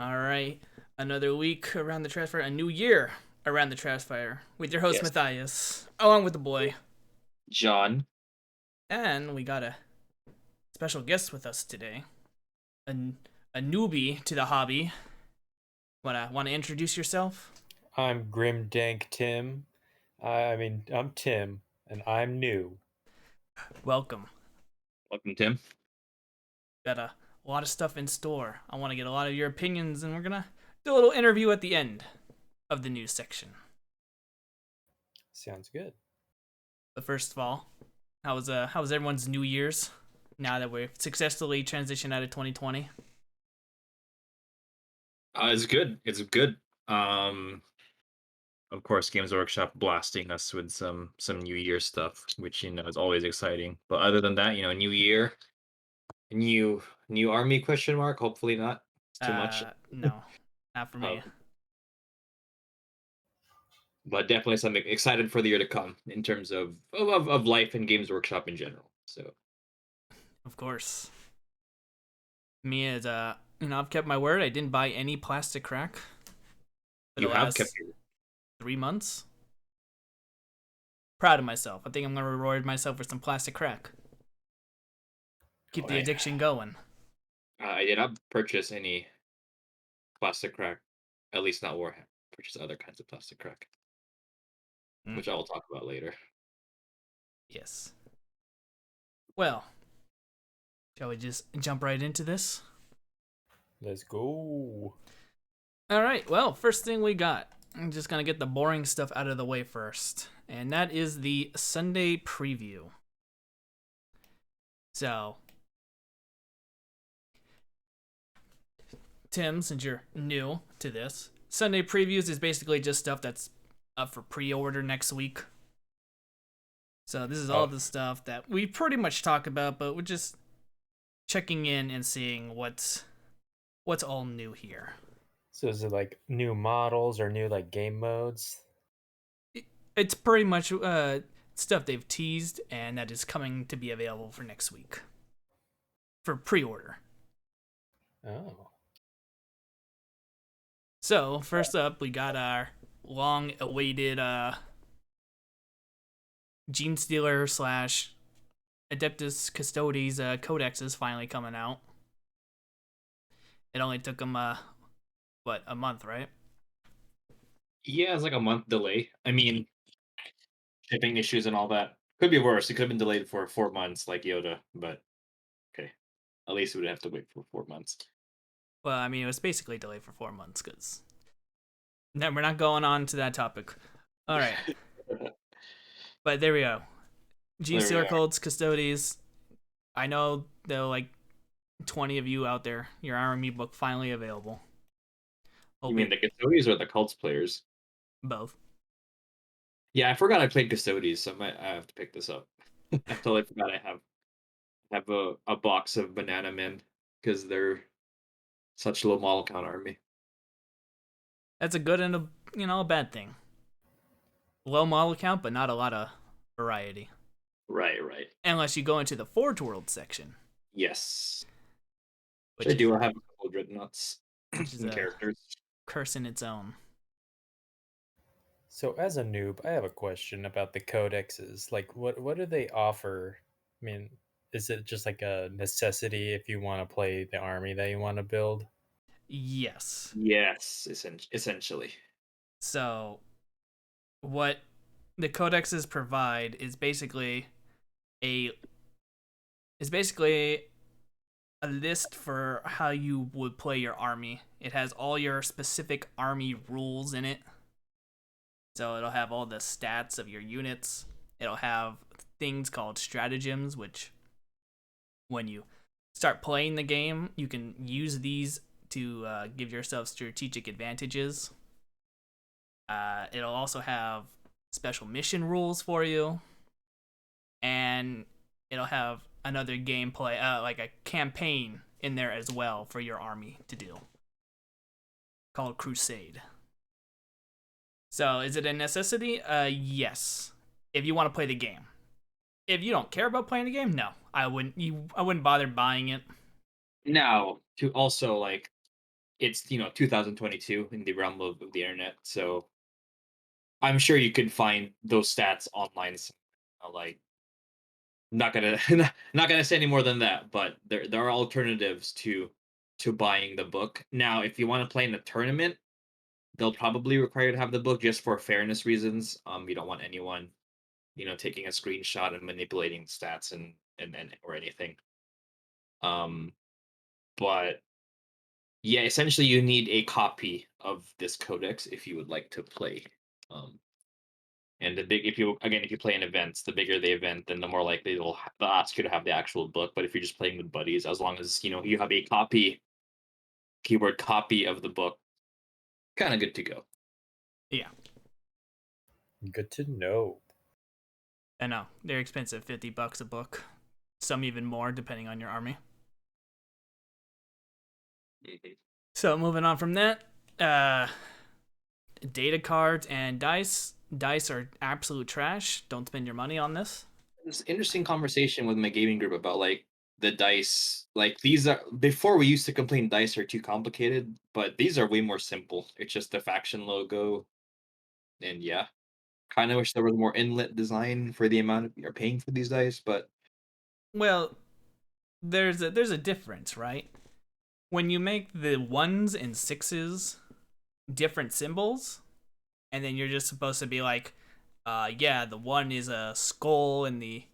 All right, another week around the trash fire, a new year around the trash fire with your host Yes. Mathias, along with the boy, John. and we got a special guest with us today, a, a newbie to the hobby. Want to introduce yourself? I'm Grim Dank Tim. I'm Tim, and I'm new. Welcome. Welcome, Tim. Got a lot of stuff in store. I want to get a lot of your opinions, and we're gonna do a little interview at the end of the news section. Sounds good. But first of all, how was everyone's New Year's? Now that we've successfully transitioned out of 2020. It's good. It's good. Of course, Games Workshop blasting us with some New Year stuff, which is always exciting. But other than that, New Year, new army question mark. Hopefully not. It's too much. No, not for Uh, me. but definitely something excited for the year to come in terms of life and Games Workshop in general. So Of course. Me as I've kept my word. I didn't buy any plastic crack for the you have kept last 3 months. Proud of myself. I think I'm gonna reward myself with some plastic crack. Keep the I, addiction going. I did not purchase any plastic crack, at least not Warhammer. Purchase other kinds of plastic crack, Mm, which I will talk about later. yes. Well, shall we just jump right into this? Let's go. All right. Well, first thing we got. I'm just gonna get the boring stuff out of the way first, and that is the Sunday preview. So, Tim, since you're new to this, Sunday previews is basically just stuff that's up for pre-order next week. So this is all the stuff that we pretty much talk about, but we're just checking in and seeing what's all new here. So is it like new models or new like game modes? It's pretty much stuff they've teased and that is coming to be available for next week for pre-order. Oh. So first up, we got our long-awaited Gene Stealer slash Adeptus Custodes Codexes finally coming out. It only took them a month, right? Yeah, it's like a month delay. I mean, shipping issues and all that could be worse. It could have been delayed for 4 months, like Yoda. But okay, at least we would have to wait for 4 months. Well, I mean, it was basically delayed for 4 months because we're not going on to that topic. All right, but there we go. Gene There we Stealer are. Codes Custodes. I know there are like 20 of you out there. Your army book finally available. You mean the Custodies or the Cults players? Both? Yeah, I forgot I played Custodies, so I have to pick this up. I totally forgot I have a box of Banana Men because they're such low model count army. That's a good and a bad thing. Low model count, but not a lot of variety. Right, right. Unless you go into the Forge World section, Yes. which I is do. I have a couple of dreadnoughts which is and a characters. curse in its own. So as a noob, I have a question about the codexes. Like what do they offer? I mean, is it just like a necessity if you want to play the army that you want to build? Yes. Yes, essentially. So what the codexes provide a is basically a list for how you would play your army. It has all your specific army rules in it. So it'll have all the stats of your units. It'll have things called stratagems, which when you start playing the game, you can use these to give yourself strategic advantages. It'll also have special mission rules for you, and it'll have another gameplay, like a campaign in there as well for your army to do, called Crusade. So, is it a necessity? Yes. If you want to play the game. If you don't care about playing the game, no, I wouldn't. I wouldn't bother buying it. Now, to also like it's 2022 in the realm of the internet, so I'm sure you could find those stats online. Like, not gonna not gonna say any more than that, but there are alternatives to buying the book. Now, if you want to play in a tournament, they'll probably require you to have the book just for fairness reasons. You don't want anyone, taking a screenshot and manipulating stats and or anything. Um, but yeah, essentially you need a copy of this codex if you would like to play. Um, and if you play in events, the bigger the event, then the more likely they'll ask you to have the actual book. But if you're just playing with buddies, as long as you have a copy, keyword copy of the book, kind of good to go. Yeah, Good to know. I know they're expensive, $50 a book. Some even more depending on your army. Mhm. So moving on from that, data cards and dice. Dice are absolute trash. Don't spend your money on this. This interesting conversation with my gaming group about like the dice. Like, these are, before we used to complain dice are too complicated, but these are way more simple. It's just the faction logo, and yeah, kind of wish there was more inlet design for the amount of you're paying for these dice, but Well, there's a difference, right? When you make the ones and sixes different symbols, and then you're just supposed to be like, yeah, the one is a skull, and the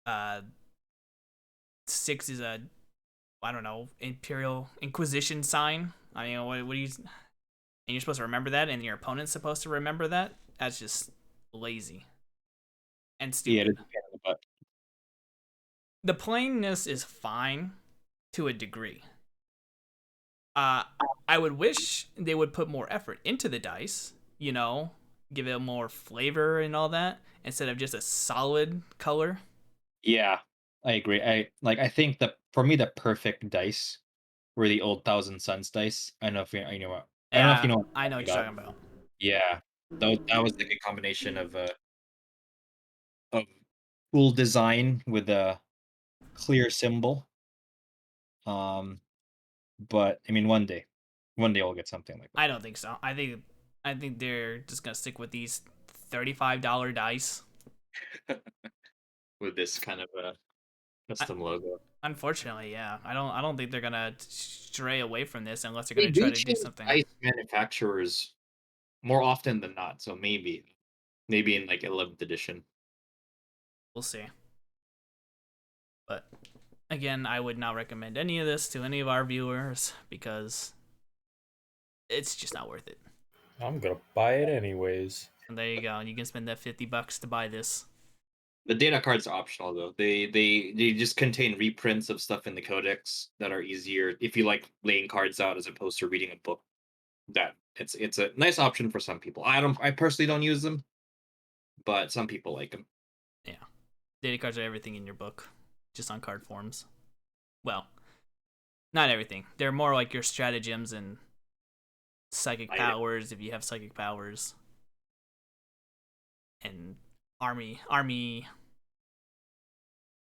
uh, six is a, I don't know, Imperial Inquisition sign. I mean, what do you? And you're supposed to remember that, and your opponent's supposed to remember that. That's just lazy and yeah, it is stupid. a pain in the butt. The plainness is fine to a degree. Uh, I would wish they would put more effort into the dice, give it more flavor and all that, instead of just a solid color. Yeah, I agree. I think that for me the perfect dice were the old Thousand Suns dice. I don't know if you know what I don't know if you Yeah, know what I I'm know talking what you're about. talking about. Yeah, that was like a combination of cool design with a clear symbol. Um, but I mean, one day we'll get something like I don't think so. I think they're just gonna stick with these $35 dice. that with this kind of a I, custom logo. unfortunately, yeah. I don't think they're gonna stray away from this unless they're They gonna try do to do change something. dice manufacturers more often than not, so maybe in like 11th edition. We'll see. But again, I would not recommend any of this to any of our viewers because it's just not worth it. I'm gonna buy it anyways. And there you go. You can spend that $50 to buy this. The data cards are optional though. They just contain reprints of stuff in the codex that are easier if you like laying cards out as opposed to reading a book. That it's a nice option for some people. I personally don't use them, but some people like them. Yeah. Data cards are everything in your book, just on card forms. Well, not everything. They're more like your stratagems and psychic I powers if you have psychic powers, and army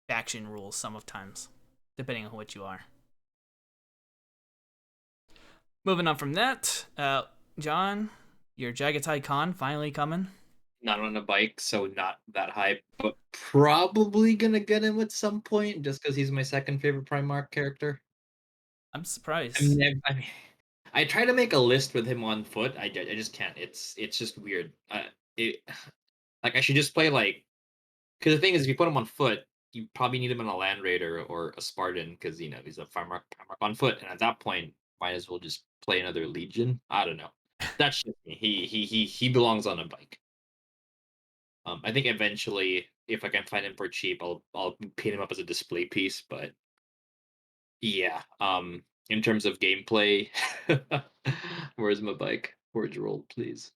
faction rules sometimes, depending on what you are. Moving on from that, John, your Jagatai Khan finally coming. Not on a bike, so not that hype, but probably gonna get him at some point just because he's my second favorite Primarch character. I'm surprised. I mean, I try to make a list with him on foot. I just can't. It's just weird. It like I should just play like, because the thing is, if you put him on foot, you probably need him in a Land Raider or a Spartan because he's a Primarch on foot, and at that point, might as well just play another Legion. I don't know. That's just me. He belongs on a bike. I think eventually, if I can find him for cheap, I'll paint him up as a display piece. But yeah, in terms of gameplay, where's my bike? Where's roll, please?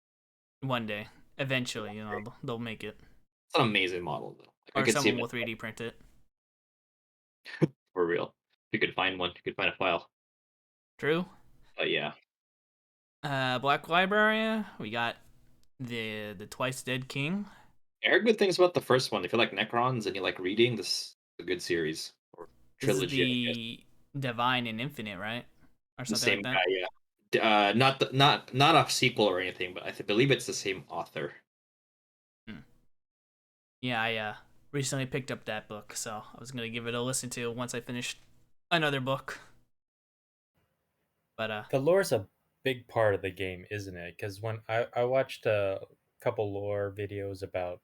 One day, eventually, they'll make it, It's an amazing model though. Like, I or could see someone him will 3D print it. for real. If you could find one, you could find a file. True. But yeah, Black Library. We got the twice dead king. I heard good things about the first one. If you like Necrons and you like reading, this is a good series or This is trilogy, I guess. the divine and infinite, right? or The something like same that. guy, yeah. Not a sequel or anything, but believe it's the same author. Hmm. Yeah, I recently picked up that book, so I was gonna give it a listen to once I finished another book. But The lore's a big part of the game, isn't it? Because when I watched a couple lore videos about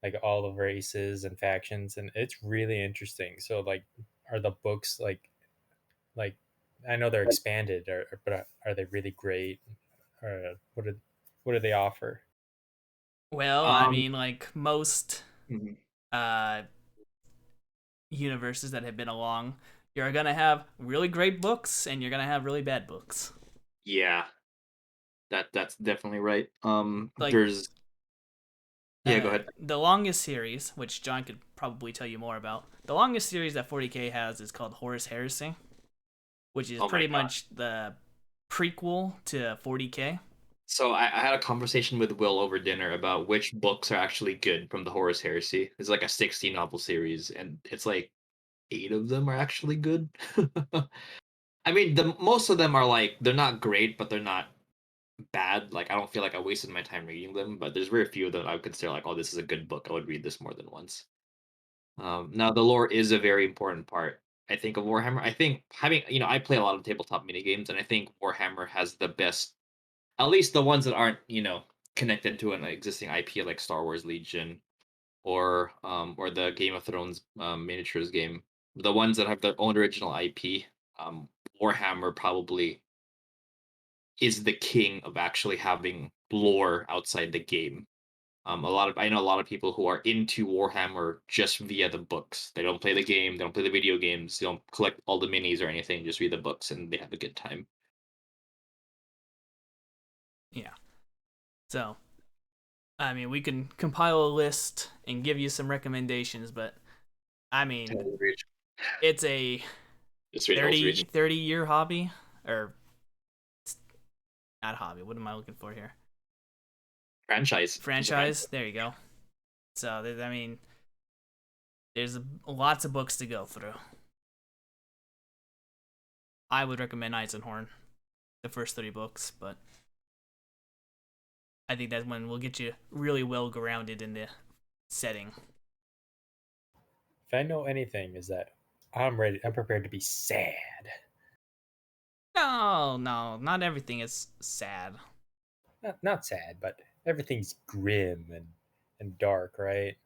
like all the races and factions, and it's really interesting. So like, are the books like I know they're expanded, but are they really great? Or what do they offer? well, I Um, mean, like most mhm. uh universes that have been along, you're gonna have really great books and you're gonna have really bad books. Yeah, that's definitely right. Like There's yeah, go ahead. the longest series, which John could probably tell you more about, the longest series that 40k has is called Horus Heresy, which is Oh my pretty god. much the prequel to 40k. So I had a conversation with Will over dinner about which books are actually good from the Horus Heresy. It's like a 60 novel series, and it's like 8 of them are actually good. I mean, the most of them are like they're not great, but they're not bad. Like I don't feel like I wasted my time reading them, but there's very few that I would consider like, oh, this is a good book. I would read this more than once. Now the lore is a very important part. I think of Warhammer. I think having I play a lot of tabletop mini games, and I think Warhammer has the best, at least the ones that aren't connected to an existing IP like Star Wars Legion or the Game of Thrones miniatures game. The ones that have their own original IP, um, Warhammer probably is the king of actually having lore outside the game. I know a lot of people who are into Warhammer just via the books. They don't play the game, they don't play the video games, they don't collect all the minis or anything. Just read the books and they have a good time. Yeah. So, I mean, we can compile a list and give you some recommendations, but I mean, it's a Just read Hell's Reach 30-year hobby, or not hobby. What am I looking for here? franchise. Just a Franchise. There you go. So, I mean, there's lots of books to go through. I would recommend Eisenhorn, the first 30 books, but I think that one will get you really well grounded in the setting. If I know anything, is that I'm ready. I'm prepared to be sad. No, no, not everything is sad. Not sad, but everything's grim and dark, right?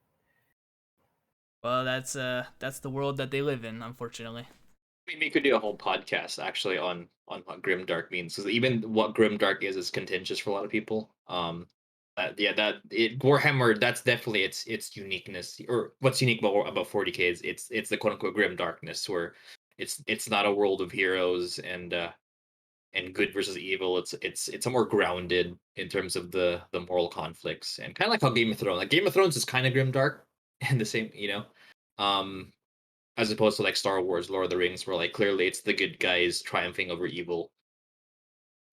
Well, that's the world that they live in, unfortunately. I mean, we could do a whole podcast actually on what grim dark means, because even what grim dark is contentious for a lot of people. Yeah, that it Warhammer, that's definitely its uniqueness, or what's unique about 40k is it's the quote unquote grim darkness, where it's not a world of heroes and good versus evil. It's a more grounded in terms of the moral conflicts, and kind of like how Game of Thrones. Like Game of Thrones is kind of grim dark and the same, um as opposed to like Star Wars, Lord of the Rings, where like clearly it's the good guys triumphing over evil,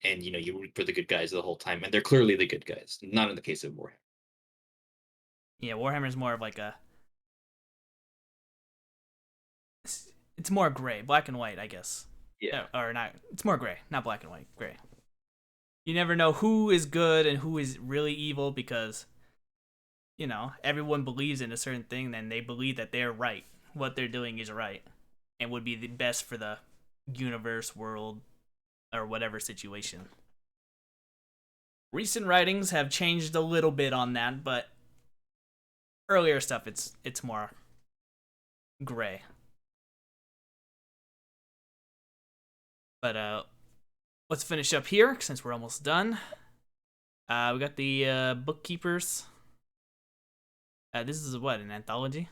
and you root for the good guys the whole time, and they're clearly the good guys. Not in the case of Warhammer. Yeah, Warhammer is more of like a it's more gray, black and white, I guess. Yeah, Or not, it's more gray, not black and white, gray. You never know who is good and who is really evil because everyone believes in a certain thing and they believe that they're right. What they're doing is right and would be the best for the universe, world, or whatever situation. Recent writings have changed a little bit on that, but earlier stuff it's more gray. But let's finish up here since we're almost done. We got the bookkeepers. This is what, an anthology?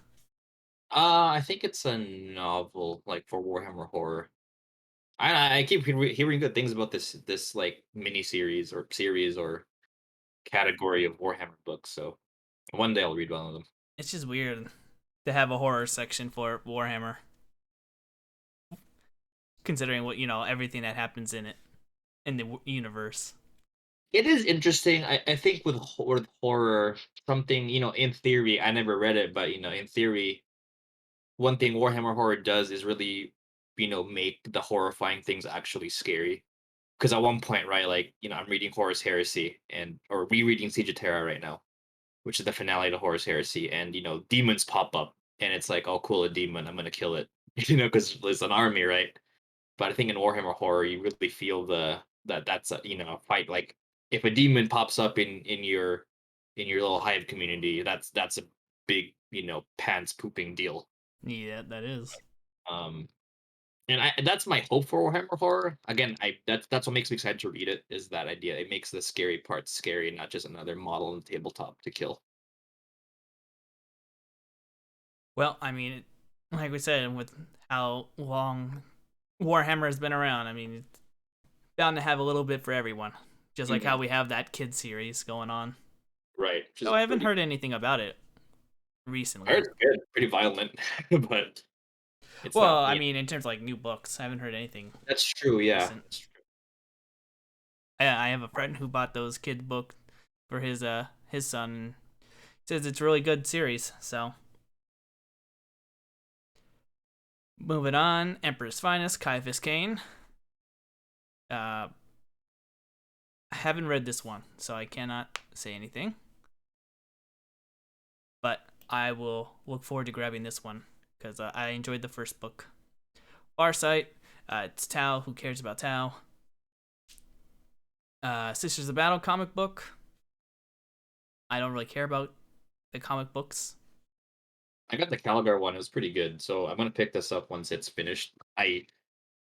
I think it's a novel like for Warhammer Horror. I keep hearing good things about this like mini series or category of Warhammer books. So one day I'll read one of them. It's just weird to have a horror section for Warhammer, considering what everything that happens in it in the universe. It is interesting. I think with horror, something in theory, I never read it, but in theory, one thing Warhammer Horror does is really make the horrifying things actually scary. Because at one point, right, like I'm reading Horus Heresy or rereading Siege of Terra right now, which is the finale to Horus Heresy, and demons pop up, and it's like, oh, cool, a demon, I'm gonna kill it, because it's an army, right? But I think in Warhammer Horror, you really feel that's a a fight. Like if a demon pops up in your little hive community, that's a big pants pooping deal. Yeah, that is. Um, and that's my hope for Warhammer Horror. Again, that's what makes me excited to read it, is that idea. It makes the scary parts scary, not just another model on the tabletop to kill. Well, I mean, like we said, with how long Warhammer has been around, I mean, it's bound to have a little bit for everyone. Just like how we have that kid series going on. Right. So I haven't heard anything about it recently. I heard it's good, pretty violent, but it's well, not. I mean, in terms of like new books, I haven't heard anything. That's true. Yeah. Recent. That's true. I have a friend who bought those kid book for his son. He says it's a really good series. So moving on, Emperor's Finest, Kai Fiskane. I haven't read this one, so I cannot say anything. But I will look forward to grabbing this one because I enjoyed the first book. Farsight, it's Tau. Who cares about Tau? Sisters of Battle comic book. I don't really care about the comic books. I got the Caligar one. It was pretty good, so I'm gonna pick this up once it's finished. I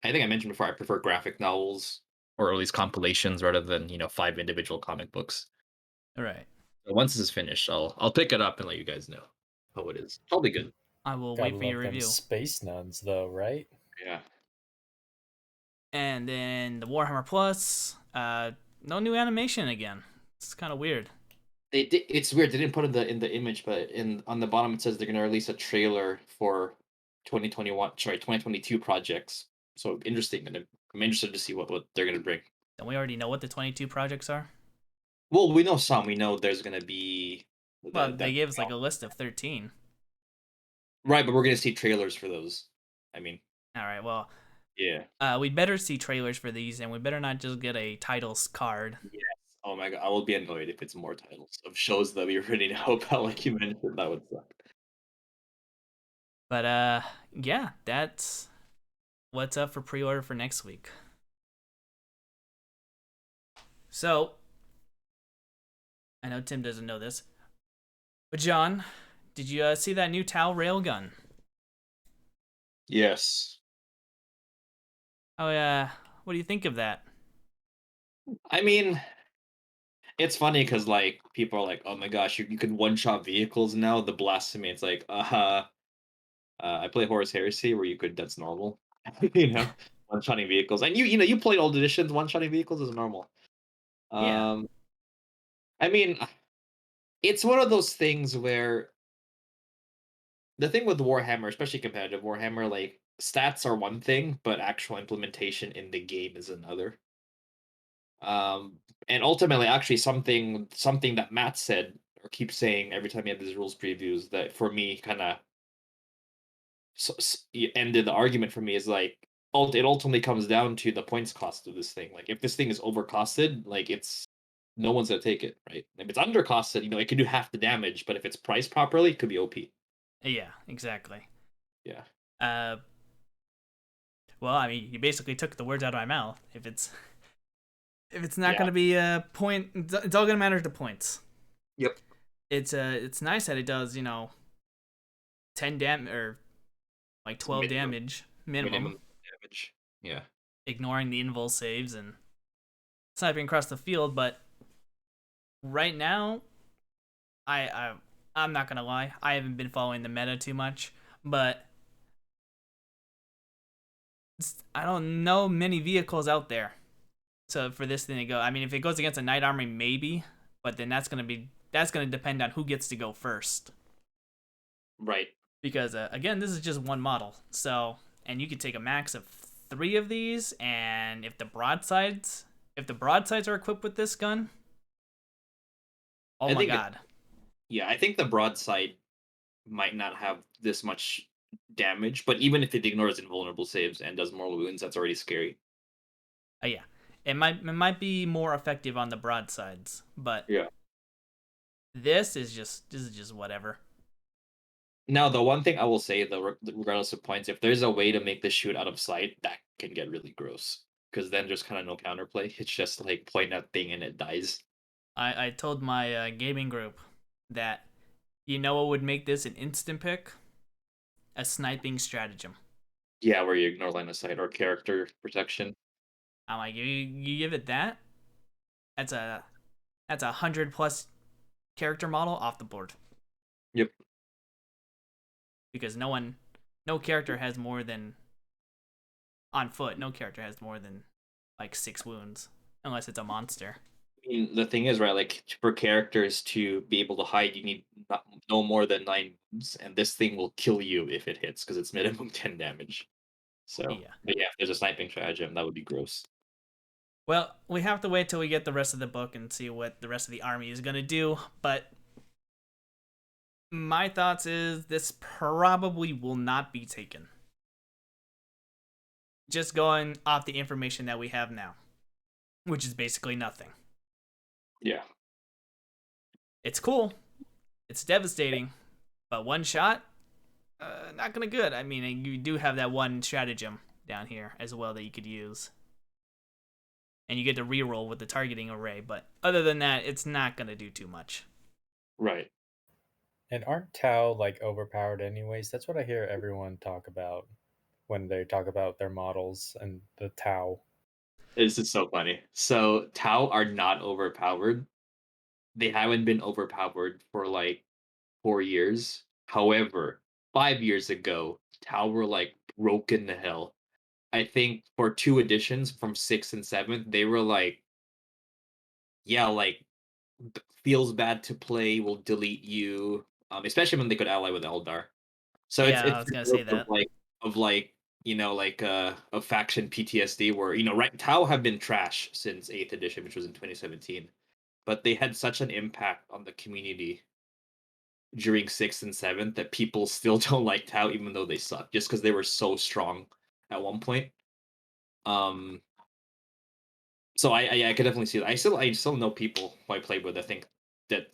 think I mentioned before I prefer graphic novels or at least compilations rather than 5 individual comic books. All right. So once this is finished, I'll pick it up and let you guys know how it is. Probably good. I will Gotta wait for love your them review. space nuns, though, right? Yeah. And then the Warhammer Plus, no new animation again. It's kind of weird. They did. It's weird. They didn't put in the image, but on the bottom it says they're gonna release a trailer for 2022 projects. So interesting, and I'm interested to see what they're gonna bring. Don't we already know what the 22 projects are? Well, we know some. We know there's gonna be. Well, they gave us like a list of 13. Right, but we're gonna see trailers for those. I mean. All right. Well. Yeah. We'd better see trailers for these, and we better not just get a titles card. Yes. Oh my god, I will be annoyed if it's more titles of shows that we already know about, like you mentioned. That would suck. But yeah, that's what's up for pre-order for next week. So, I know Tim doesn't know this, but John, did you see that new Tau Railgun? Yes. Oh what do you think of that? I mean, it's funny because like people are like, "Oh my gosh, you can one-shot vehicles now." The blasphemy. It's like, I play Horus Heresy where you could. That's normal, one-shotting vehicles, and you played old editions. One-shotting vehicles is normal. Yeah. I mean, it's one of those things where the thing with Warhammer, especially competitive Warhammer, like stats are one thing, but actual implementation in the game is another. And ultimately, actually, something that Matt said or keeps saying every time he had these rules previews that for me kind of ended the argument for me is like, it ultimately comes down to the points cost of this thing. Like, if this thing is overcosted, like no one's gonna take it, right? If it's undercosted, it can do half the damage, but if it's priced properly, it could be OP. Yeah, exactly. Yeah. Well, I mean, you basically took the words out of my mouth. If it's not going to be a point, it's all going to matter to points. Yep. It's nice that it does 10 damage or like 12 damage minimum damage. Yeah. Ignoring the invul saves and sniping across the field, but right now, I'm not gonna lie, I haven't been following the meta too much, but I don't know many vehicles out there. So for this thing to go, I mean, if it goes against a Knight Army, maybe, but then that's gonna depend on who gets to go first. Right. Because again, this is just one model, so and you could take a max of 3 of these, and if the broadsides are equipped with this gun, oh my god. I think the broadside might not have this much damage, but even if it ignores invulnerable saves and does more wounds, that's already scary. Yeah, it might be more effective on the broadsides, but Yeah. this is just whatever. Now, the one thing I will say, though, regardless of points, if there's a way to make the shoot out of sight, that can get really gross. Because then there's kind of no counterplay. It's just like point at thing and it dies. I told my gaming group that what would make this an instant pick? A sniping stratagem. Yeah, where you ignore line of sight or character protection. I'm like, you give it that? That's a 100+ character model off the board Yep. because no character has more than on foot. No character has more than like 6 wounds unless it's a monster. I mean, the thing is, right, like for characters to be able to hide, you need no more than 9 wounds, and this thing will kill you if it hits because it's minimum 10 damage. So, Yeah. but yeah, if there's a sniping stratagem, that would be gross. Well, we have to wait till we get the rest of the book and see what the rest of the army is gonna do. But my thoughts is this probably will not be taken. Just going off the information that we have now, which is basically nothing. Yeah. It's cool. It's devastating, but one shot, not gonna good. I mean, you do have that one stratagem down here as well that you could use, and you get to reroll with the targeting array. But other than that, it's not gonna do too much. Right. And aren't Tau like overpowered anyways? That's what I hear everyone talk about when they talk about their models and the Tau. This is so funny. So Tau are not overpowered. They haven't been overpowered for like 4 years. However, 5 years ago, Tau were like broken to hell. I think for 2 editions from sixth and seventh, they were like, yeah, like feels bad to play, will delete you. Especially when they could ally with Eldar. So it's Yeah, I it's was the gonna say growth that. of like of faction PTSD where right Tau have been trash since eighth edition, which was in 2017, but they had such an impact on the community during sixth and seventh that people still don't like Tau even though they suck just because they were so strong at one point. Um, so I could definitely see that. I still know people who I played with that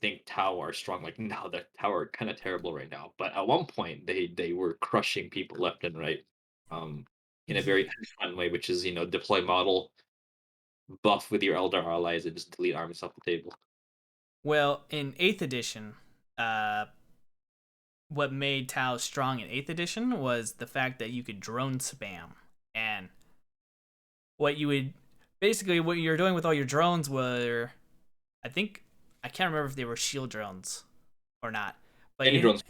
think Tau are strong. Like no, the Tau are kind of terrible right now. But at one point they were crushing people left and right. Um, in a very fun way, which is deploy model, buff with your Eldar allies, and just delete armies off the table. Well, in 8th edition, uh, what made Tau strong in 8th edition was the fact that you could drone spam. And what you would basically, what you're doing with all your drones were, I can't remember if they were shield drones or not. But Any drones?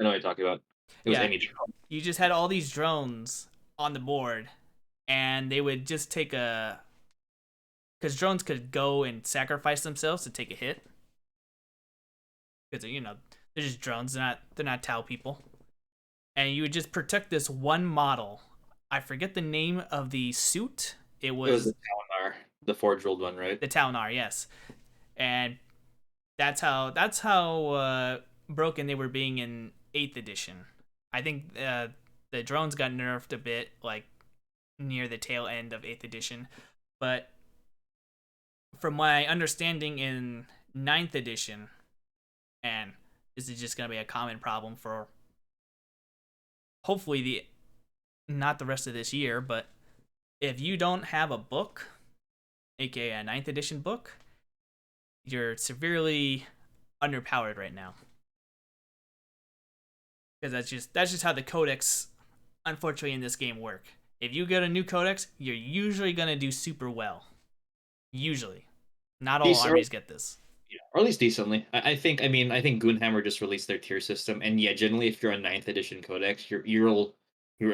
I know what you're talking about. It was yeah, any drone. you just had all these drones on the board, and they would just take because drones could go and sacrifice themselves to take a hit. Because they're just drones. They're not Tau people. And you would just protect this one model. I forget the name of the suit. It It was the was Taunar, the forge rolled one, right? the Taunar, yes. And that's how broken they were being in 8th edition. I think the drones got nerfed a bit, like near the tail end of 8th edition. But from my understanding in 9th edition, and this is just gonna be a common problem for hopefully the not the rest of this year, but if you don't have a book, aka a 9th edition book, you're severely underpowered right now. Because that's just how the codex, unfortunately, in this game work. If you get a new codex, you're usually gonna do super well. Usually, not all Decent, armies get this. yeah, or at least decently. I think Goonhammer just released their tier system, and yeah, generally, if you're a ninth edition codex, you're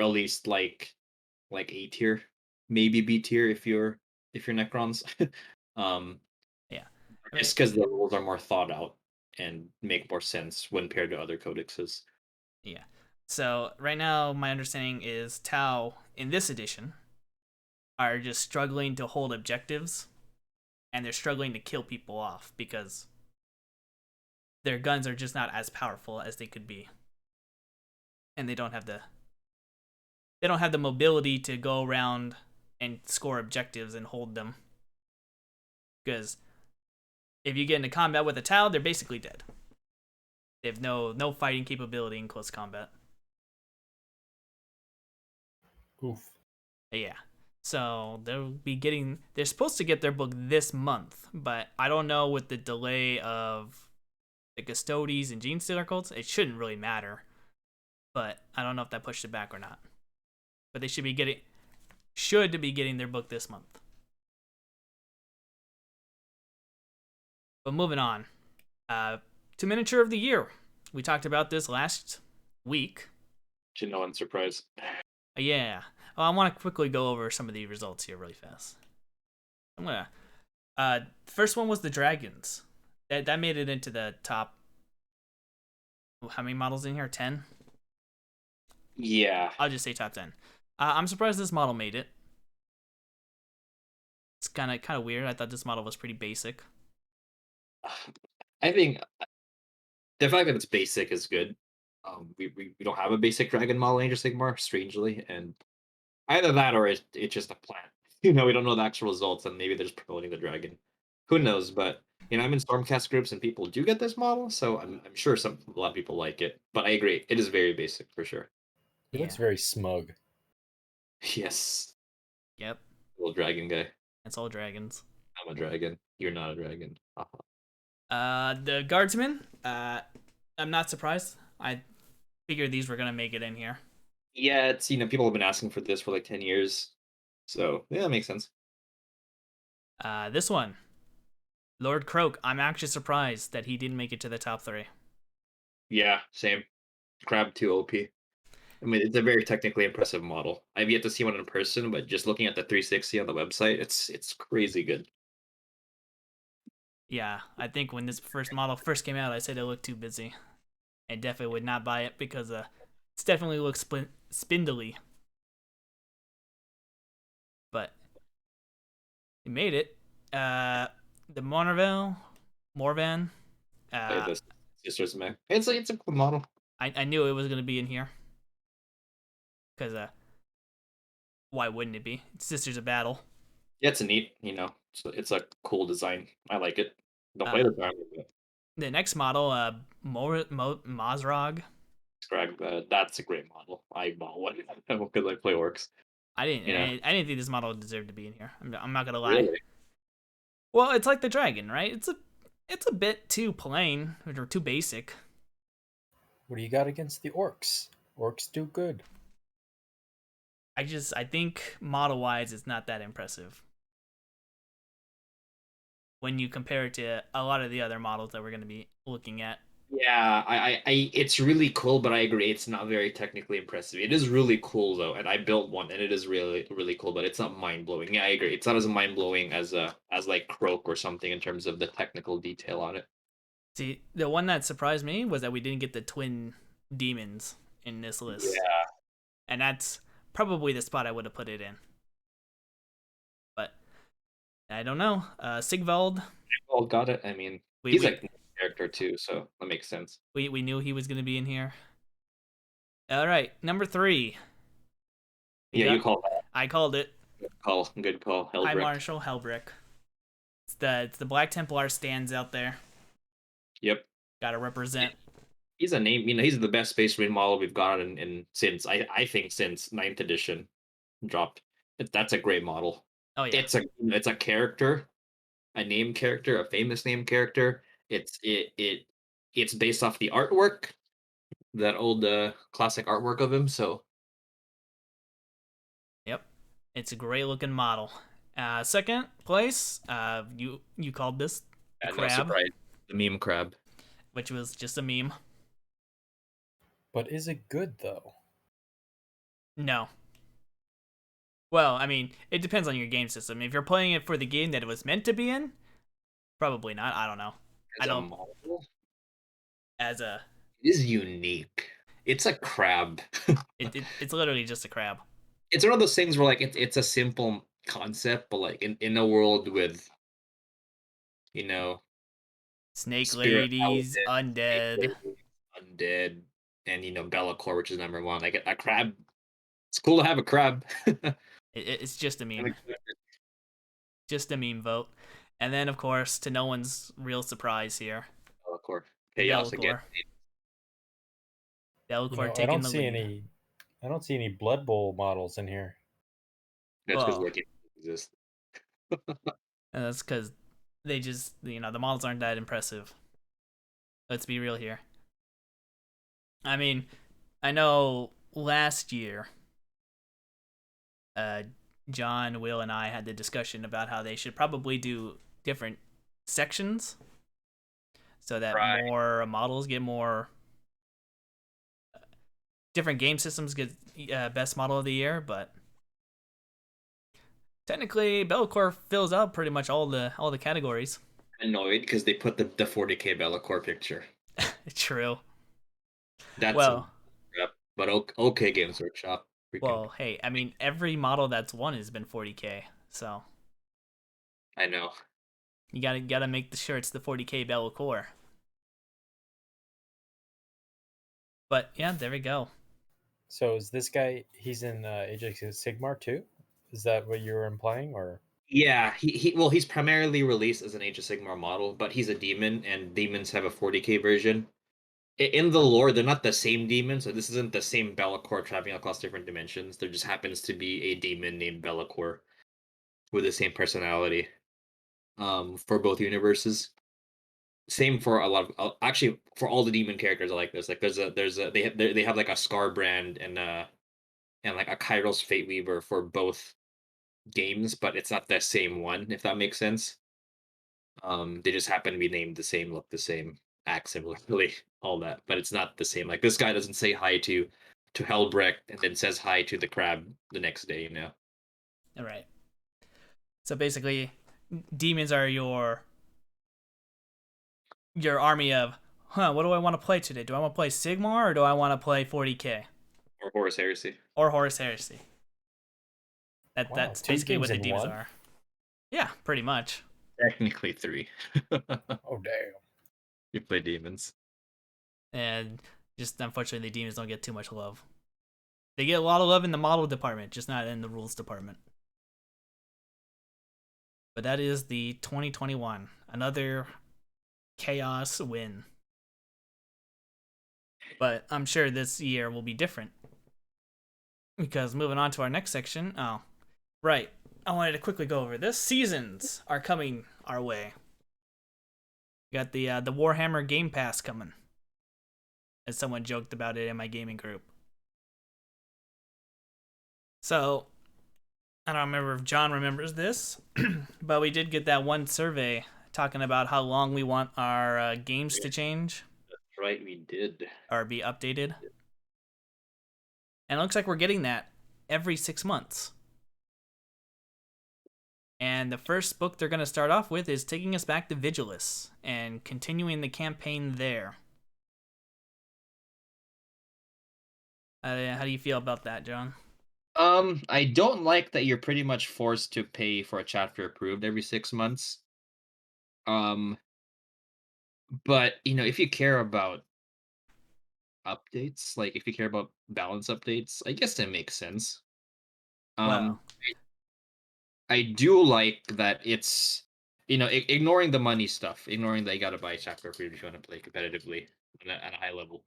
at least like A tier, maybe B tier if you're Necrons. um, Yeah, I mean, just because the rules are more thought out and make more sense when paired to other codexes. yeah. So right now, my understanding is Tau in this edition are just struggling to hold objectives, and they're struggling to kill people off because their guns are just not as powerful as they could be. and they don't have the mobility to go around and score objectives and hold them. Because if you get into combat with a Tau, they're basically dead. They have no fighting capability in close combat. Oof. Yeah. So they're supposed to get their book this month, but I don't know with the delay of the Custodes and Gene Stealer cults, it shouldn't really matter. But I don't know if that pushed it back or not. But they should be getting their book this month. But moving on. To Miniature of the Year. We talked about this last week. To no one's surprise. Yeah. Well, I want to quickly go over some of the results here really fast. First one was the Dragons. That made it into the top. How many models in here? 10? Yeah. I'll just say top 10. I'm surprised this model made it. It's kind of weird. I thought this model was pretty basic. I think the fact that it's basic is good. We don't have a basic dragon model in Age of Sigmar, strangely, and either that or it's just a plan. We don't know the actual results, and maybe they're just promoting the dragon. Who knows? But I'm in Stormcast groups, and people do get this model, so I'm sure a lot of people like it. But I agree, it is very basic for sure. He looks very smug. Yes. Yep. Little dragon guy. It's all dragons. I'm a dragon. You're not a dragon. Uh-huh. The Guardsmen. I'm not surprised. I figured these were gonna make it in here. Yeah, it's people have been asking for this for like 10 years. So yeah, that makes sense. This one, Lord Croak. I'm actually surprised that he didn't make it to the top 3. Yeah, same. Crab 2 OP. I mean, it's a very technically impressive model. I've yet to see one in person, but just looking at the 360 on the website, it's crazy good. Yeah, I think when this first model first came out, I said it looked too busy. I definitely would not buy it because it's definitely looks spindly. But he made it. The Morvan. The Sisters Mech. It's a cool model. I knew it was gonna be in here. Because why wouldn't it be? It's Sisters of Battle. Yeah, it's a neat, it's a cool design. I like it. Don't play the time with it. The next model, Mazrog. That's a great model. I bought one because I play orcs. I didn't think this model deserved to be in here. I'm not gonna lie. Really? Well, it's like the dragon, right? It's a bit too plain or too basic. What do you got against the orcs? Orcs do good. I think model wise, it's not that impressive when you compare it to a lot of the other models that we're going to be looking at. Yeah, I it's really cool, but I agree it's not very technically impressive. It is really cool though, and I built one, and it is really really cool, but it's not mind blowing. Yeah, I agree. It's not as mind blowing as like Croak or something in terms of the technical detail on it. See, the one that surprised me was that we didn't get the twin demons in this list. Yeah, and that's probably the spot I would have put it in. But I don't know. Sigvald. well, got it. I mean, he's like a character too, so that makes sense. We knew he was going to be in here. All right, number 3. Yeah, you called that. I called it. Good call. Helbrick. High Marshal Helbrick. It's the Black Templar stands out there. Yep. Gotta represent. He's a name. He's the best Space Marine model we've got in since I think since 9th edition dropped. That's a great model. Oh yeah. It's a character, a name character, a famous name character. It's based off the artwork, that old classic artwork of him. So yep, it's a great looking model. Second place, you called this no crab, surprise, the meme crab, which was just a meme. But is it good though? No. Well, I mean, it depends on your game system. If you're playing it for the game that it was meant to be in, probably not. I don't know. It is unique. It's a crab. It's literally just a crab. It's one of those things where like it's a simple concept, but like in a world with snake ladies, undead. and Bellacore, which is number one. Like a crab, it's cool to have a crab. It's just a meme. Just a meme vote. And then, of course, to no one's real surprise here, Bellacore, chaos again. Bellacore I taking don't the see lead. I don't see any Blood Bowl models in here. That's because Well, Wiki exists. and that's because they just, the models aren't that impressive. Let's be real here. I mean, I know last year, John, Will, and I had the discussion about how they should probably do different sections so that Right. more models get more. Different game systems get best model of the year, but technically, Bellacore fills out pretty much all the categories. Annoyed because they put the 40k Bellacore picture. True. That's Well, but okay, Games Workshop. well, hey, I mean, every model that's won has been 40k, so I know. you gotta make sure it's the 40k Bellacore. But yeah, there we go. So is this guy? He's in Age of Sigmar too. Is that what you were implying, or? Yeah, he's primarily released as an Age of Sigmar model, but he's a demon, and demons have a 40k version. In the lore, they're not the same demon, so this isn't the same Bellacore traveling across different dimensions. There just happens to be a demon named Bellacore with the same personality. For both universes. Same for a lot of actually for all the demon characters are like this. Like there's a they have like a Scar brand and like a Kairos Fate Weaver for both games, but it's not the same one, if that makes sense. They just happen to be named the same, look the same, act similarly, all that, but it's not the same. Like this guy doesn't say hi to Helbrecht and then says hi to the crab the next day. All right. So basically, demons are your army of, what do I want to play today? Do I want to play Sigmar or do I want to play 40k Or Horus Heresy. or Horus Heresy? Wow, That's 2 basically what games the in demons one? are. Yeah, pretty much. Technically three. Oh damn! You play demons. And just unfortunately, the demons don't get too much love. They get a lot of love in the model department, just not in the rules department. But that is the 2021. Another chaos win. But I'm sure this year will be different. Because moving on to our next section. Oh, right. I wanted to quickly go over this. Seasons are coming our way. We got the Warhammer Game Pass coming. As someone joked about it in my gaming group. So, I don't remember if John remembers this, but we did get that one survey talking about how long we want our games to change. That's right, we did. Or be updated. And it looks like we're getting that every 6 months. And the first book they're going to start off with is taking us back to Vigilus and continuing the campaign there. How do you feel about that, John? I don't like that you're pretty much forced to pay for a chapter approved every 6 months. But if you care about updates, like if you care about balance updates, I guess that makes sense. Well, I do like that it's ignoring the money stuff, ignoring that you gotta buy a chapter approved if you want to play competitively at a high level.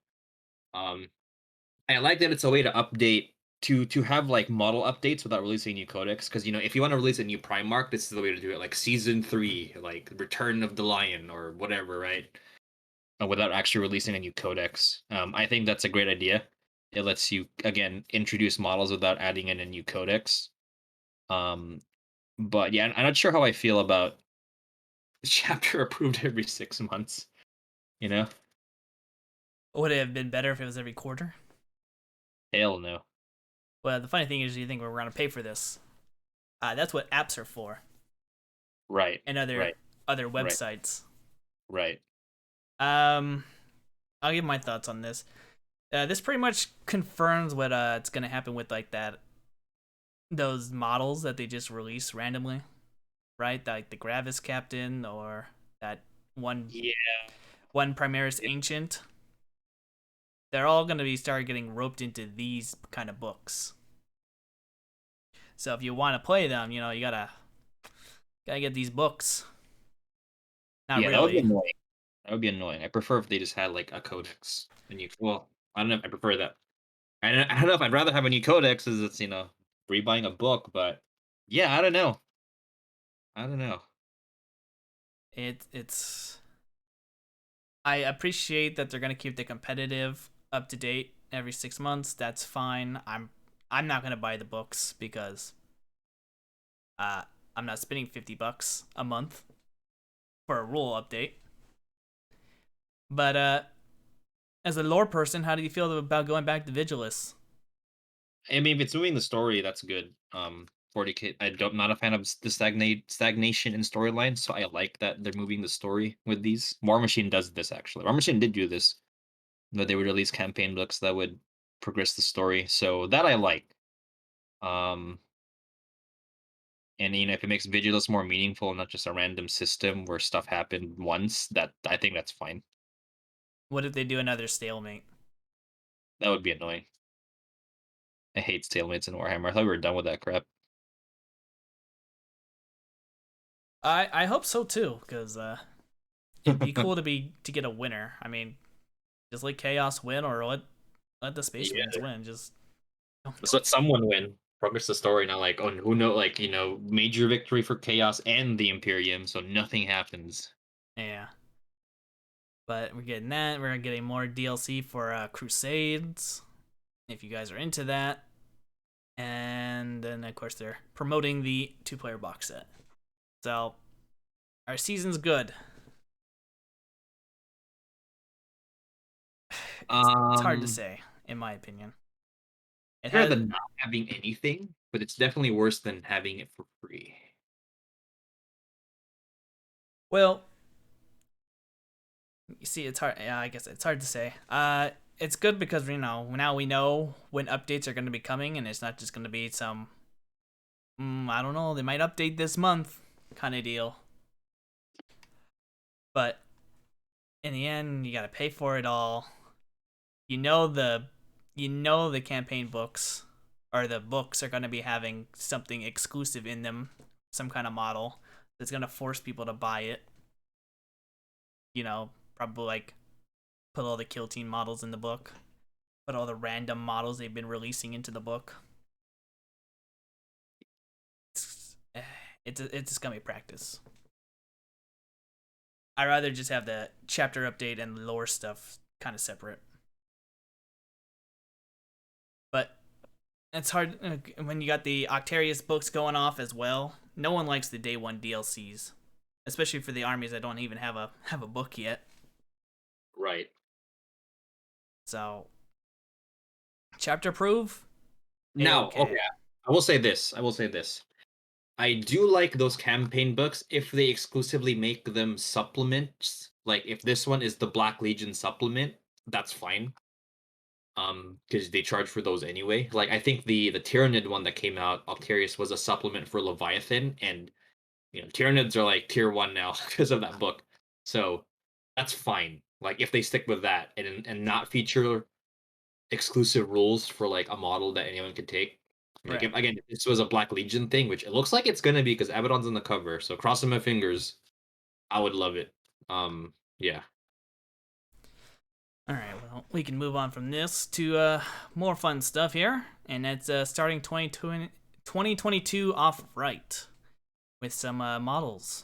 I like that it's a way to update to have like model updates without releasing a new codex. Because if you want to release a new Primarch, this is the way to do it. Like season 3, like Return of the Lion or whatever, right? Without actually releasing a new codex. I think that's a great idea. It lets you again introduce models without adding in a new codex. But yeah, I'm not sure how I feel about chapter approved every 6 months. would it have been better if it was every quarter? Hell no. Well, the funny thing is, you think we're going to pay for this. That's what apps are for. Right. And other websites. Right. I'll give my thoughts on this. This pretty much confirms what it's going to happen with like those models that they just release randomly, right? Like the Gravis Captain or that one Primaris Ancient they're all going to be start getting roped into these kind of books. So if you want to play them, you gotta get these books. Not Yeah, that would be really. annoying. That would be annoying. I prefer if they just had like a codex and you. Well, I don't know. I prefer that. I don't know if I'd rather have a new codex as it's rebuying a book, but yeah, I don't know. I don't know. It's. I appreciate that they're gonna keep the competitive up to date every 6 months. That's fine. I'm not gonna buy the books because uh I'm not spending $50 a month for a rule update. But as a lore person, how do you feel about going back to Vigilus? I mean, if it's moving the story, that's good. 40K. I'm not a fan of the stagnation in storyline, so I like that they're moving the story with these. War Machine does this actually. War Machine did do this. That they would release campaign books that would progress the story, so that I like. Um, and if it makes Vigilus more meaningful, not just a random system where stuff happened once, that I think that's fine. What if they do another stalemate? That would be annoying. I hate stalemates in Warhammer. I thought we were done with that crap. I hope so too, because it'd be cool to get a winner. I mean, just let Chaos win or let the Space Marines Yeah. win. Just Just let someone win. Progress the story, not like, oh, who know, like, major victory for Chaos and the Imperium, so nothing happens. yeah. But we're getting that. We're getting more DLC for Crusades, if you guys are into that. And then of course they're promoting the 2-player box set. So our season's good. It's hard to Um, say, in my opinion. It better has than not having anything, but it's definitely worse than having it for free. well, you see, it's hard. Yeah, I guess it's hard to say. It's good because now we know when updates are going to be coming, and it's not just going to be some I don't know, they might update this month kind of deal. But in the end, you got to pay for it all. You know the campaign books or the books are going to be having something exclusive in them, some kind of model that's going to force people to buy it. Probably like put all the kill team models in the book, put all the random models they've been releasing into the book. It's just gonna be practice. I'd rather just have the chapter update and lore stuff kind of separate. But it's hard when you got the Octarius books going off as well. No one likes the day one DLCs, especially for the armies that don't even have a book yet. Right. So, chapter proof. Now, Okay. okay, I will say this. I do like those campaign books if they exclusively make them supplements. Like if this one is the Black Legion supplement, that's fine. Because they charge for those anyway. Like I think the Tyrannid one that came out, Octarius, was a supplement for Leviathan, and Tyranids are like tier 1 now because of that book. So that's fine. Like if they stick with that and not feature exclusive rules for like a model that anyone could take. Like Right. if this was a Black Legion thing, which it looks like it's gonna be because Abaddon's on the cover, so crossing my fingers, I would love it. Yeah. All right, well, we can move on from this to more fun stuff here. And that's starting 2022 off right with some models.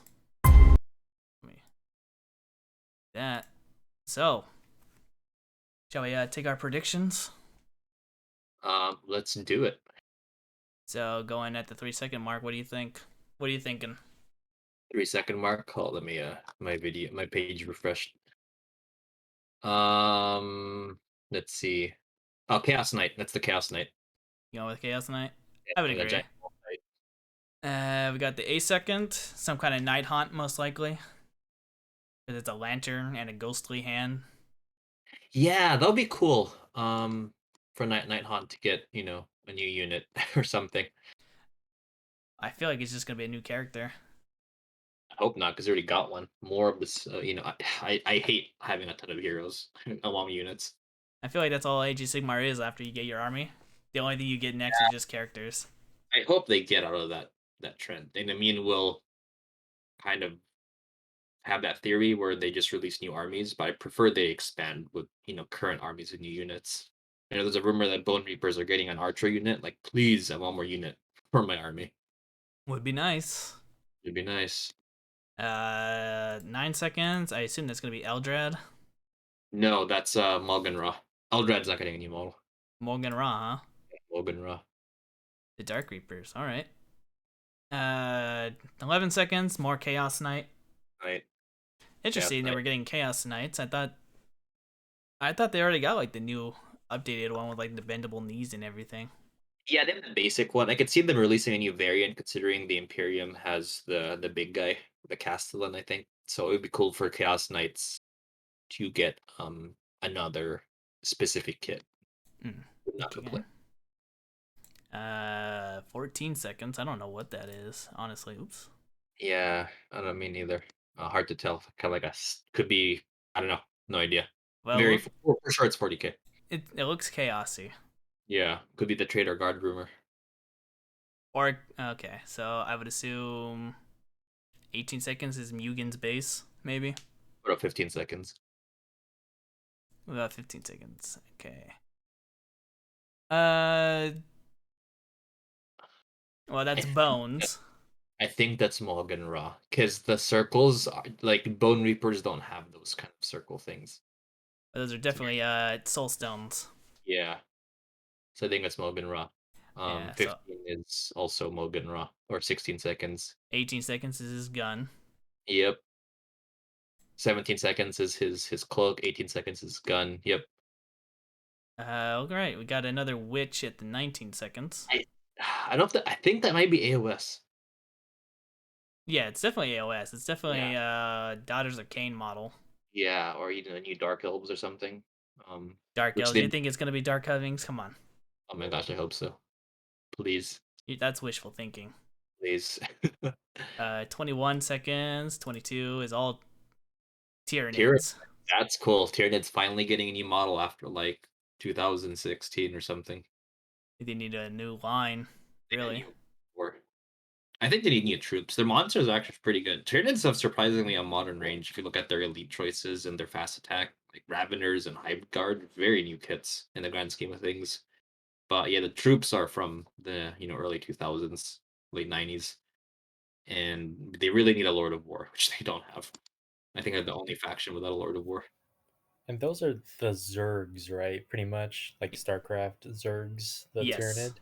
That. So, shall we take our predictions? Let's do it. So, going at the 3-second mark, what do you think? What are you thinking? 3-second mark. Oh, let me my page refreshed. Let's see. Oh, Chaos Knight. That's the Chaos Knight. You going with Chaos Knight? Yeah, I would like a agree. giant knight. We got the A-second, some kind of Night Haunt, most likely. Because it's a lantern and a ghostly hand. Yeah, that would be cool. For Night Haunt to get a new unit or something. I feel like it's just going to be a new character. I hope not, because I already got one. More of this, I hate having a ton of heroes along units. I feel like that's all Age of Sigmar is after you get your army. The only thing you get next is just characters. I hope they get out of that trend. And I mean, we'll kind of have that theory where they just release new armies, but I prefer they expand with current armies and new units. There's a rumor that Bone Reapers are getting an Archer unit. Like, please, I want more unit for my army. Would be nice. It'd be nice. 9 seconds. I assume that's gonna be Eldrad. No, that's Morgan Ra. Eldrad's not getting any model. Morgan Ra, huh? Morgan Ra. The Dark Reapers. All right. 11 seconds. More Chaos Knight. Right. Interesting. They were getting Chaos Knights. I thought they already got like the new updated one with like the bendable knees and everything. Yeah, they have the basic one. I could see them releasing a new variant, considering the Imperium has the big guy, the Castellan, I think. So it would be cool for Chaos Knights to get another specific kit. Not to play. 14 seconds. I don't know what that is, honestly. Oops. Yeah, I don't mean either. Hard to tell. Kind of like could be. I don't know. No idea. Well, For sure it's 40k. It looks chaosy. Yeah, could be the Trader Guard rumor. Or okay, so I would assume 18 seconds is Mugen's base, maybe. What about 15 seconds? About 15 seconds. Okay. Well, that's Bones. I think that's Morgan Ra, because the circles are like Bone Reapers don't have those kind of circle things. Those are definitely Soul Stones. Yeah, so I think it's Morgan Ra. Yeah, 15 is also Morgan Ra, or 16 seconds. 18 seconds is his gun. Yep. 17 seconds is his cloak. 18 seconds is his gun. Yep. All right, we got another witch at the 19 seconds. I don't. I think that might be AOS. Yeah, it's definitely AOS. It's definitely Daughters of Cain model. Yeah, or even a new Dark Elves or something. Dark Elves. You think it's gonna be Dark Elvings? Come on. Oh my gosh, I hope so. Please. That's wishful thinking. Please. 21 seconds. 22 is all Tyranids. That's cool. Tyranids finally getting a new model after like 2016 or something. They need a new line, really. I think they need new troops. Their monsters are actually pretty good. Tyranids have surprisingly a modern range if you look at their elite choices and their fast attack, like Raveners and Hybrid Guard. Very new kits in the grand scheme of things. But yeah, the troops are from the early 2000s, late 90s, and they really need a Lord of War, which they don't have. I think they're the only faction without a Lord of War. And those are the Zergs, right? Pretty much like StarCraft Zergs, the Tyranid.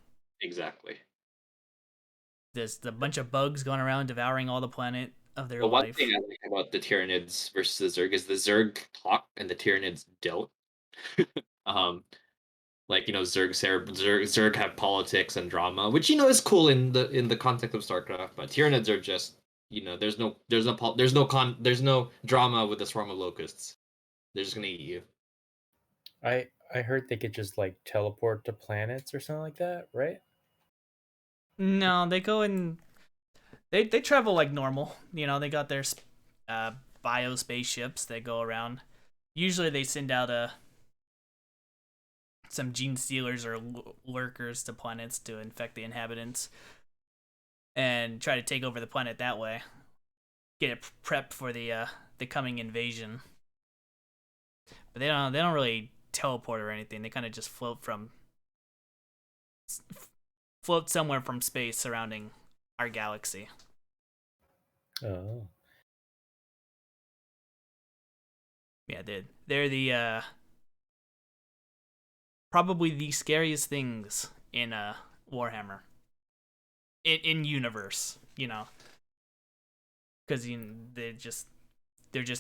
Exactly. There's a bunch of bugs going around devouring all the planet of their life. One thing I like about the Tyranids versus the Zerg is the Zerg talk and the Tyranids don't. Like Zerg have politics and drama, which is cool in the context of StarCraft. But Tyranids are just there's no drama with the swarm of locusts. They're just gonna eat you. I heard they could just like teleport to planets or something like that, right? No, they go and they travel like normal. They got their bio spaceships that go around. Usually they send out some gene stealers or lurkers to planets to infect the inhabitants and try to take over the planet that way. Get it prepped for the coming invasion. But they don't really teleport or anything. They kind of just float somewhere from space surrounding our galaxy. Oh. Yeah, they're the probably the scariest things in Warhammer. In universe, because they're just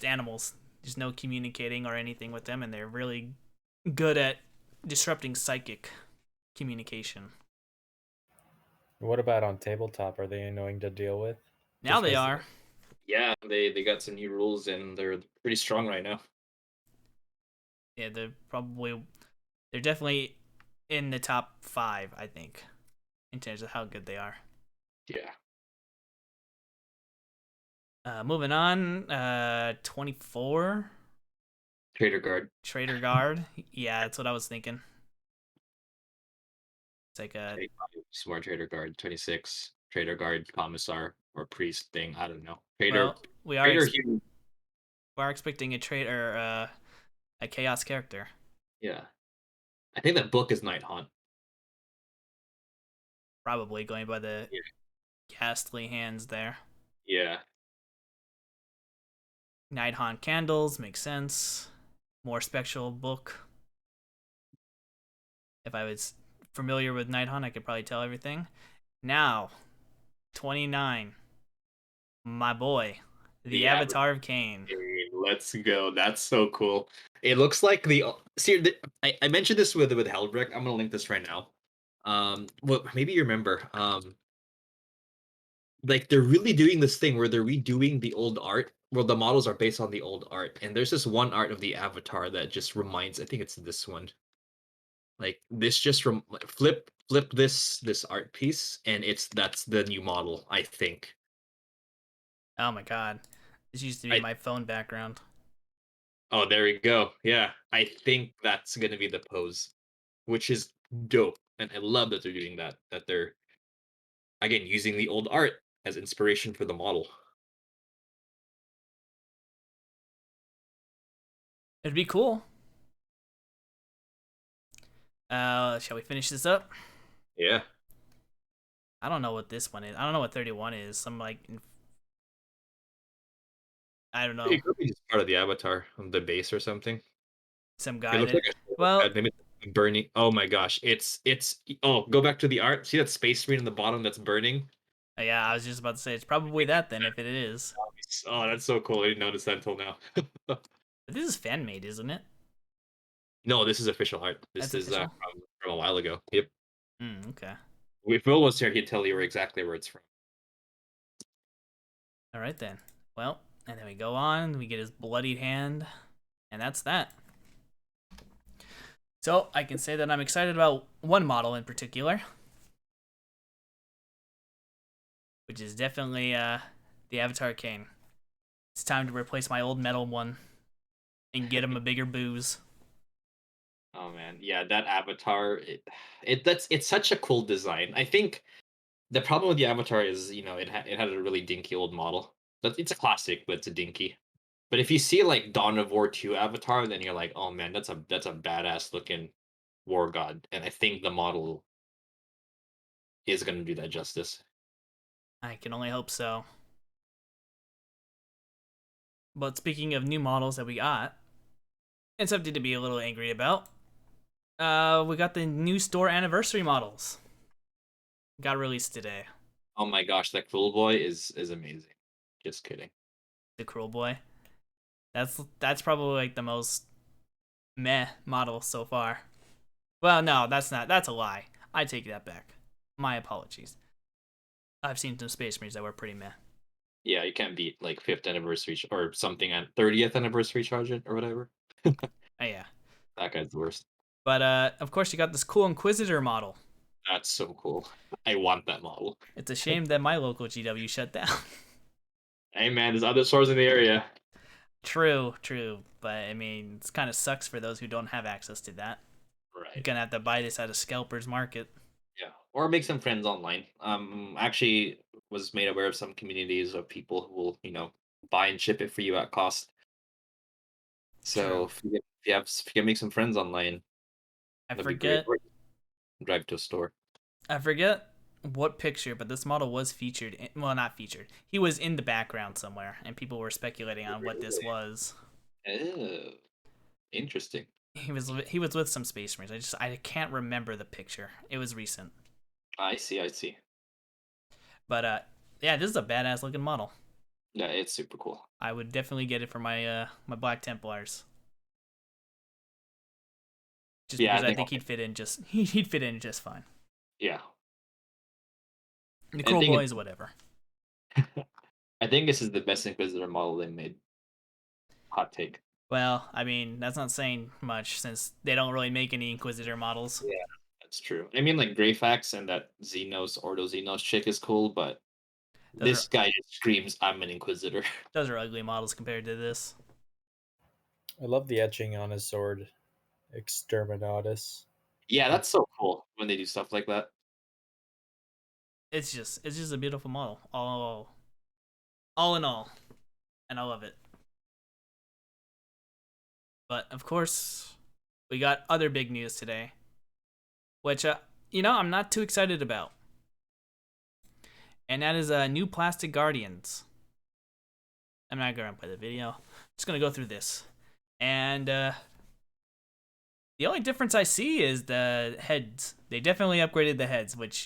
animals. There's no communicating or anything with them, and they're really good at disrupting psychic communication. What about on tabletop? Are they annoying to deal with? Now they are. Yeah, they got some new rules and they're pretty strong right now. Yeah, they're definitely in the top 5, I think, in terms of how good they are. Yeah. Moving on, 24. Trader Guard. Trader Guard. Yeah, that's what I was thinking. It's like a 25, Smart Trader Guard. 26, Trader Guard Commissar or Priest thing. I don't know. well, Trader Hugh. we are expecting a trader, a chaos character. Yeah. I think that book is Night Haunt. Probably going by the Yeah. ghastly hands there. Yeah. Night Haunt candles makes sense. More spectral book. If I was familiar with Night Haunt, I could probably tell everything. Now, 29. My boy, the Avatar of Cain. Let's go. That's so cool. It looks like I mentioned this with Helbrick. I'm gonna link this right now. Well, maybe you remember. Like they're really doing this thing where they're redoing the old art. Well, the models are based on the old art, and there's this one art of the Avatar that just reminds. I think it's this one. Like this just flip this art piece, and that's the new model. I think. Oh my god. This used to be my phone background. Oh, there we go. Yeah, I think that's gonna be the pose, which is dope, and I love that they're doing that. That they're again using the old art as inspiration for the model. It'd be cool. Shall we finish this up? Yeah. I don't know what this one is. I don't know what 31 is. Some like I don't know. It could be just part of the avatar of the base or something. Some It guy looks that like well, maybe burning. Oh my gosh, it's oh, go back to the art. See that space marine in the bottom that's burning? yeah, I was just about to say it's probably that then if it is. Oh, that's so cool. I didn't notice that until now. But this is fan made, isn't it? No, this is official art. This That's is official. from a while ago. Yep. Okay. If Will was here, he'd tell you exactly where it's from. All right then. Well, and then we go on. We get his bloodied hand, and that's that. So I can say that I'm excited about one model in particular, which is definitely the Avatar Cain. It's time to replace my old metal one and get him a bigger booze. Oh man, yeah, that avatar. It's such a cool design. I think the problem with the avatar is it had a really dinky old model. It's a classic, but it's a dinky. But if you see like Dawn of War 2 Avatar, then you're like, oh man, that's a badass looking war god. And I think the model is gonna do that justice. I can only hope so. But speaking of new models that we got, and something to be a little angry about, we got the new store anniversary models. Got released today. Oh my gosh, that Cruel Boy is amazing. Just kidding. The Cruel Boy. That's probably like the most meh model so far. Well, no, that's not. That's a lie. I take that back. My apologies. I've seen some Space Marines that were pretty meh. Yeah, you can't beat like 5th anniversary or something at 30th anniversary charge it or whatever. Oh yeah. That guy's the worst. But of course you got this cool Inquisitor model. That's so cool. I want that model. It's a shame that my local GW shut down. Hey man, there's other stores in the area. True. But I mean, it kind of sucks for those who don't have access to that. Right. You're gonna have to buy this at a scalper's market. Yeah. Or make some friends online. Actually was made aware of some communities of people who will, buy and ship it for you at cost. So if you can make some friends online, I that'd be great. forget. Or drive to a store. I forget what picture, but this model was featured. Well, not featured. He was in the background somewhere, and people were speculating on what this was. Oh, interesting. He was with some Space Marines. I can't remember the picture. It was recent. I see. But yeah, this is a badass looking model. Yeah, it's super cool. I would definitely get it for my my Black Templars. Just because I think he'd fit in just fine. Yeah. The Cruel Boys, whatever. I think this is the best Inquisitor model they made. Hot take. Well, I mean, that's not saying much since they don't really make any Inquisitor models. Yeah, that's true. I mean, like Greyfax and that Ordo Xenos chick is cool, but this guy just screams, "I'm an Inquisitor." Those are ugly models compared to this. I love the etching on his sword, Exterminatus. Yeah, that's so cool when they do stuff like that. It's just a beautiful model. All in all, and I love it. But of course, we got other big news today, which I'm not too excited about, and that is new plastic Guardians. I'm not gonna play the video. I'm just gonna go through this, and the only difference I see is the heads. They definitely upgraded the heads, which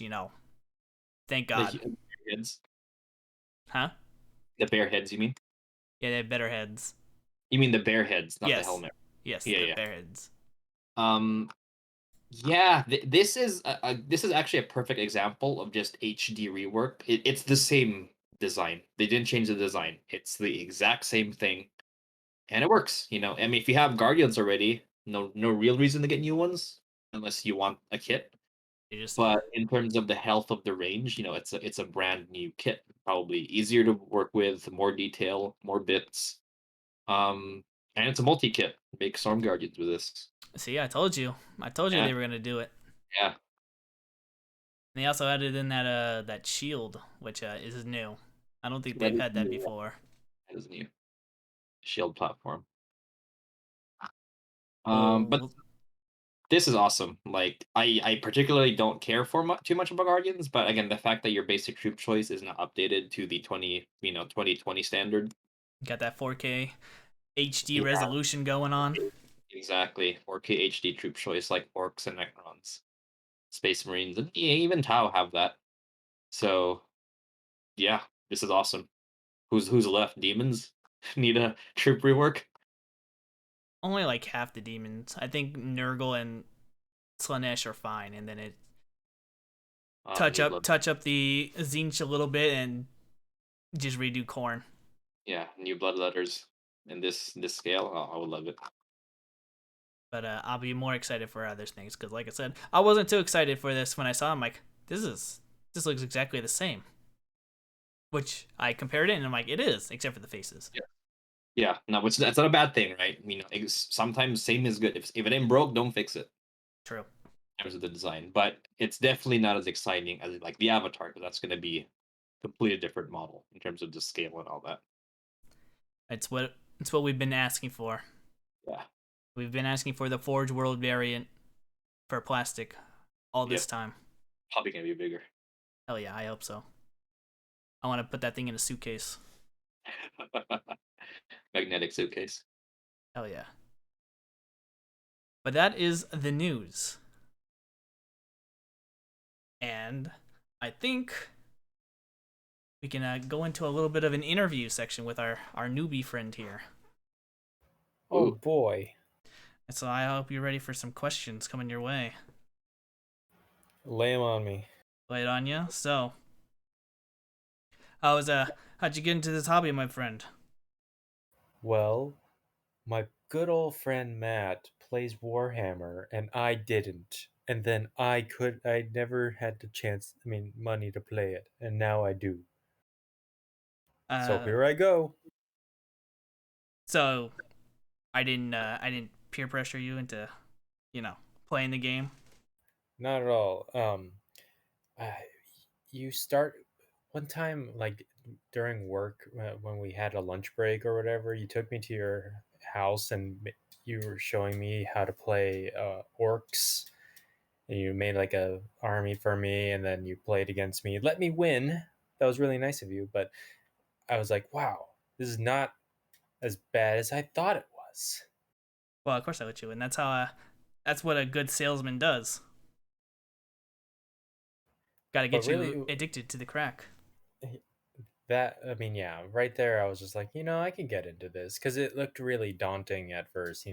thank The God. heads, Huh? the bear heads. You mean? Yeah, they have better heads. You mean the bear heads, not the Yes, helmet? yes, Yeah, the yeah. bear heads. Um, yeah. This is actually a perfect example of just HD rework. It's the same design. They didn't change the design. It's the exact same thing, and it works. I mean, if you have Guardians already, no real reason to get new ones unless you want a kit. They just But in terms of the health of the range, it's a brand new kit. Probably easier to work with, more detail, more bits. Um, and it's a multi kit. Make Storm Guardians with this. see. I told you. I told you Yeah, they were gonna do it. yeah. And they also added in that shield, which is new. I don't think That they've is had that new. before. That is new. Shield platform. But Well, this is awesome. Like I particularly don't care for too much about Guardians, but again, the fact that your basic troop choice is not updated to the 2020 standard. got that 4K HD Yeah, resolution going on. exactly. 4K HD troop choice like orcs and necrons, space marines, and yeah, even Tau have that. So yeah, this is awesome. Who's left? Demons need a troop rework. Only like half the demons. I think Nurgle and Slanesh are fine, and then it touch New up blood. touch up the Zinch a little bit and just redo Corn. Yeah, new blood letters in this scale. Oh, I would love it. But I'll be more excited for other things because, like I said, I wasn't too excited for this when I saw. I'm like, this looks exactly the same. Which I compared it and I'm like, it is, except for the faces. Yeah, yeah. No, which that's not a bad thing, right? Sometimes same is good. If it ain't broke, don't fix it. True. In terms of the design, but it's definitely not as exciting as like the Avatar, because that's going to be a completely different model in terms of the scale and all that. It's what we've been asking for. Yeah. We've been asking for the Forge World variant for plastic all this Yep. time. Probably going to be bigger. Hell yeah, I hope so. I want to put that thing in a suitcase. Magnetic suitcase. Hell yeah. But that is the news. And I think we can go into a little bit of an interview section with our newbie friend here. Oh Ooh. boy. And so I hope you're ready for some questions coming your way. Lay 'em on me. Lay it on you. So, how'd you get into this hobby, my friend? Well, my good old friend Matt plays Warhammer and I didn't. And then I never had the chance, money to play it, and now I do. So Uh, here I go. so I didn't peer pressure you into, playing the game. Not at all. I, you start one time, like during work, when we had a lunch break or whatever. You took me to your house and you were showing me how to play orcs, and you made like a army for me, and then you played against me, let me win. That was really nice of you, but I was like, wow, this is not as bad as I thought it was. Well, of course I let you in. That's what a good salesman does. Got to But get you really, addicted to the crack. yeah, right there I was just like, I can get into this, because it looked really daunting at first.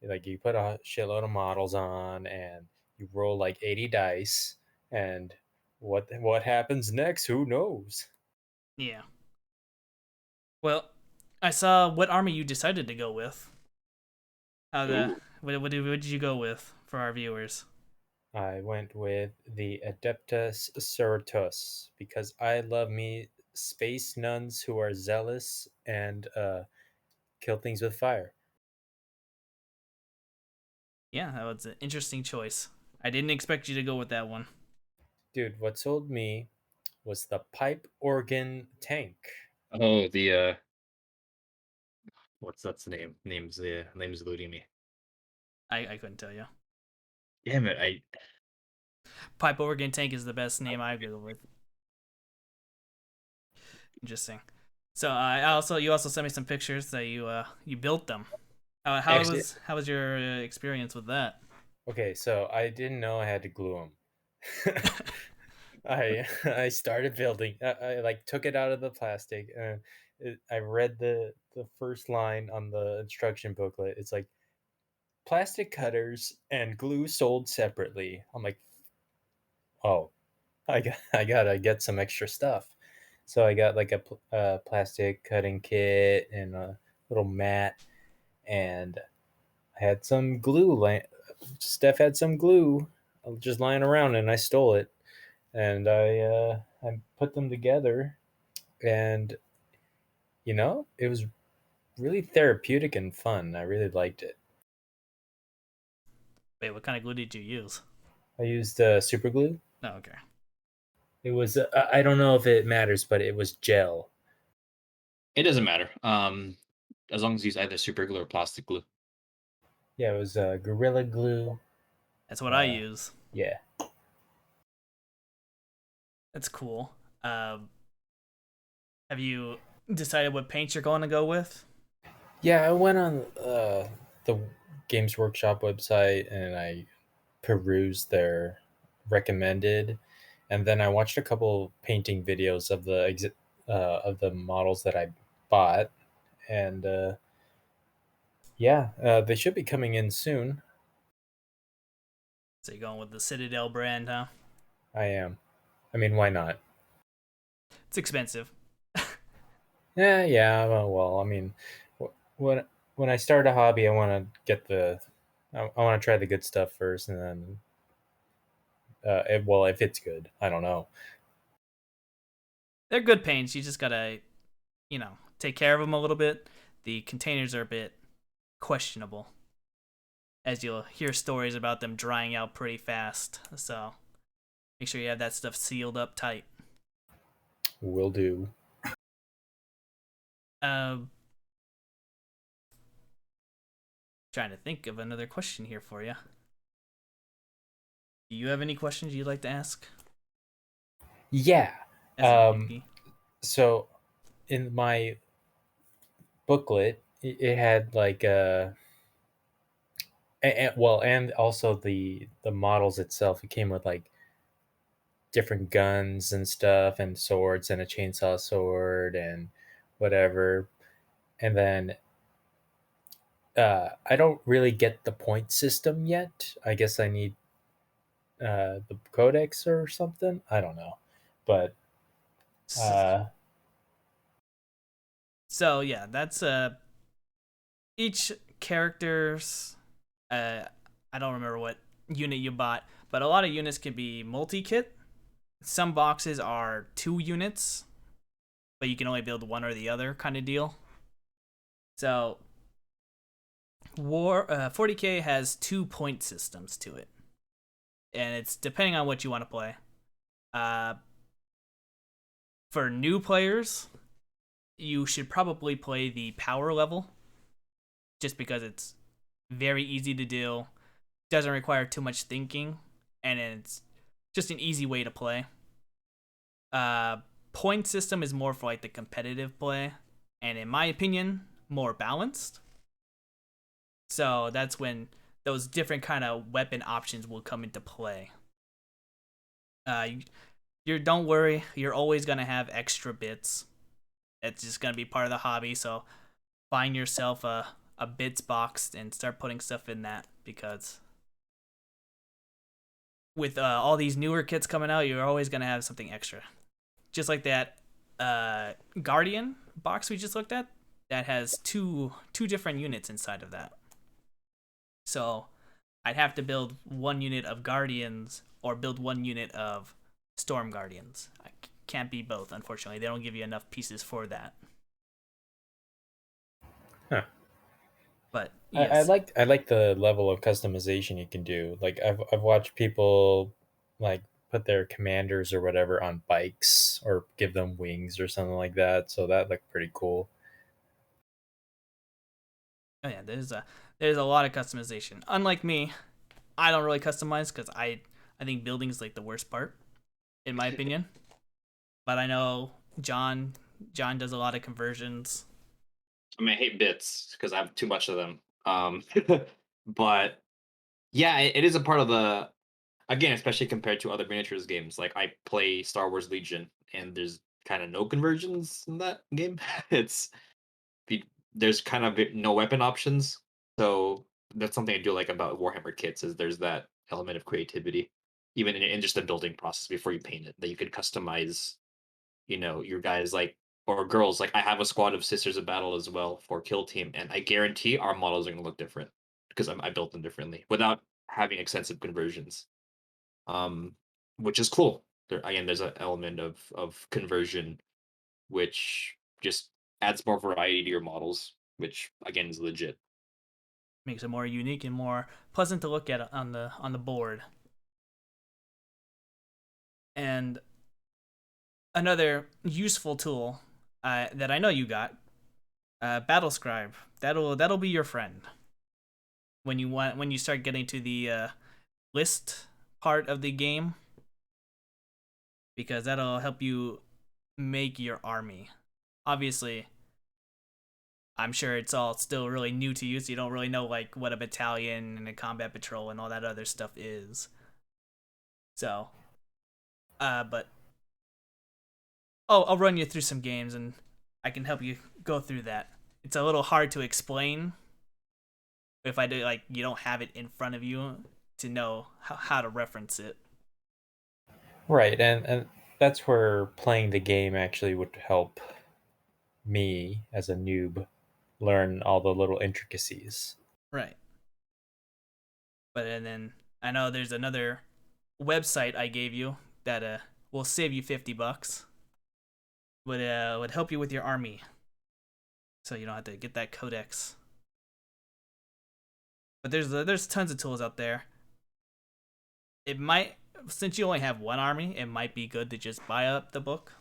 Like you put a shitload of models on and you roll like 80 dice, and what happens next, who knows. Yeah. Well, I saw what army you decided to go with. How the Ooh. what did you go with for our viewers? I went with the Adeptus Sortus because I love me space nuns who are zealous and kill things with fire. Yeah, that was an interesting choice. I didn't expect you to go with that one. Dude, what sold me was the pipe organ tank. Oh, the what's that's the name? Name's eluding me. I couldn't tell you. Damn it! I Pipe organ tank is the best name I go with. Interesting. So you also sent me some pictures that you built them. actually How was your experience with that? Okay, so I didn't know I had to glue them. I started building. I like took it out of the plastic. I read the first line on the instruction booklet. It's like plastic cutters and glue sold separately. I'm like, oh, I gotta get some extra stuff. So I got like a plastic cutting kit and a little mat, and I had some glue. Steph had some glue just lying around, and I stole it, and I put them together, and it was really therapeutic and fun. I really liked it. Wait, what kind of glue did you use? I used super glue. Oh, okay. It was I don't know if it matters, but it was gel. it doesn't matter. As long as you use either super glue or plastic glue. Yeah, it was gorilla glue. That's what I Uh, use. yeah, That's cool. Have you decided what paint you're going to go with? yeah. I went on the Games Workshop website and I perused their recommended, and then I watched a couple painting videos of of the models that I bought, and yeah, they should be coming in soon. So you're going with the Citadel brand, huh? I am. I mean, why not? It's expensive. Yeah, yeah. Well, I mean, when I start a hobby, I want to get I want to try the good stuff first, and then, well, if it's good, I don't know. They're good paints. You just gotta, take care of them a little bit. The containers are a bit questionable, as you'll hear stories about them drying out pretty fast. So make sure you have that stuff sealed up tight. Will do. Um, Trying to think of another question here for you. Do you have any questions you'd like to ask Yeah. as an Um. MVP? So in my booklet, it had like well, and also the models itself. It came with like different guns and stuff, and swords, and a chainsaw sword, and whatever. And then I don't really get the point system yet. I guess I need the codex or something. I don't know, but uh, So yeah, that's each character's I don't remember what unit you bought, but a lot of units can be multi-kit. Some boxes are 2 units, but you can only build one or the other kind of deal. So 40K has 2 point systems to it, and it's depending on what you want to play. Uh, for new players, you should probably play the power level, just because it's very easy to do, doesn't require too much thinking, and it's just an easy way to play. Uh, Point system is more for like the competitive play, and in my opinion, more balanced. So that's when those different kind of weapon options will come into play. You don't worry, you're always gonna have extra bits. It's just gonna be part of the hobby. So find yourself a bits box and start putting stuff in that, because with all these newer kits coming out, you're always gonna have something extra. Just like that Guardian box we just looked at, that has two different units inside of that. So I'd have to build 1 unit of Guardians or build 1 unit of Storm Guardians. I can't be both, unfortunately. They don't give you enough pieces for that. huh. But Yes. I like the level of customization you can do. Like I've watched people like put their commanders or whatever on bikes or give them wings or something like that. So that looked pretty cool. Oh yeah, there's a lot of customization. Unlike me, I don't really customize because I think building is like the worst part in my opinion. But I know John does a lot of conversions. I mean, I hate bits because I have too much of them. But yeah, it is a part of the again, especially compared to other miniatures games. Like I play Star Wars Legion, and there's kind of no conversions in that game. It's the- there's kind of no weapon options, so that's something I do like about Warhammer kits is there's that element of creativity, even in just the building process before you paint it, that you could customize your guys like or girls. Like I have a squad of Sisters of Battle as well for Kill Team, and I guarantee our models are going to look different because I built them differently without having extensive conversions. Um, which is cool. There's an element of conversion which just adds more variety to your models, which again is legit. Makes it more unique and more pleasant to look at on the board. And another useful tool that I know you got, Battle Scribe. That'll be your friend when you start getting to the list part of the game, because that'll help you make your army. Obviously, I'm sure it's all still really new to you, so you don't really know like what a battalion and a combat patrol and all that other stuff is. So, but I'll run you through some games and I can help you go through that. It's a little hard to explain if I do like you don't have it in front of you to know how to reference it. Right, and that's where playing the game actually would help me as a noob learn all the little intricacies. Right. But and then I know there's another website I gave you that will save you $50. Would help you with your army, so you don't have to get that codex. But there's tons of tools out there. It might, since you only have one army, it might be good to just buy up the book.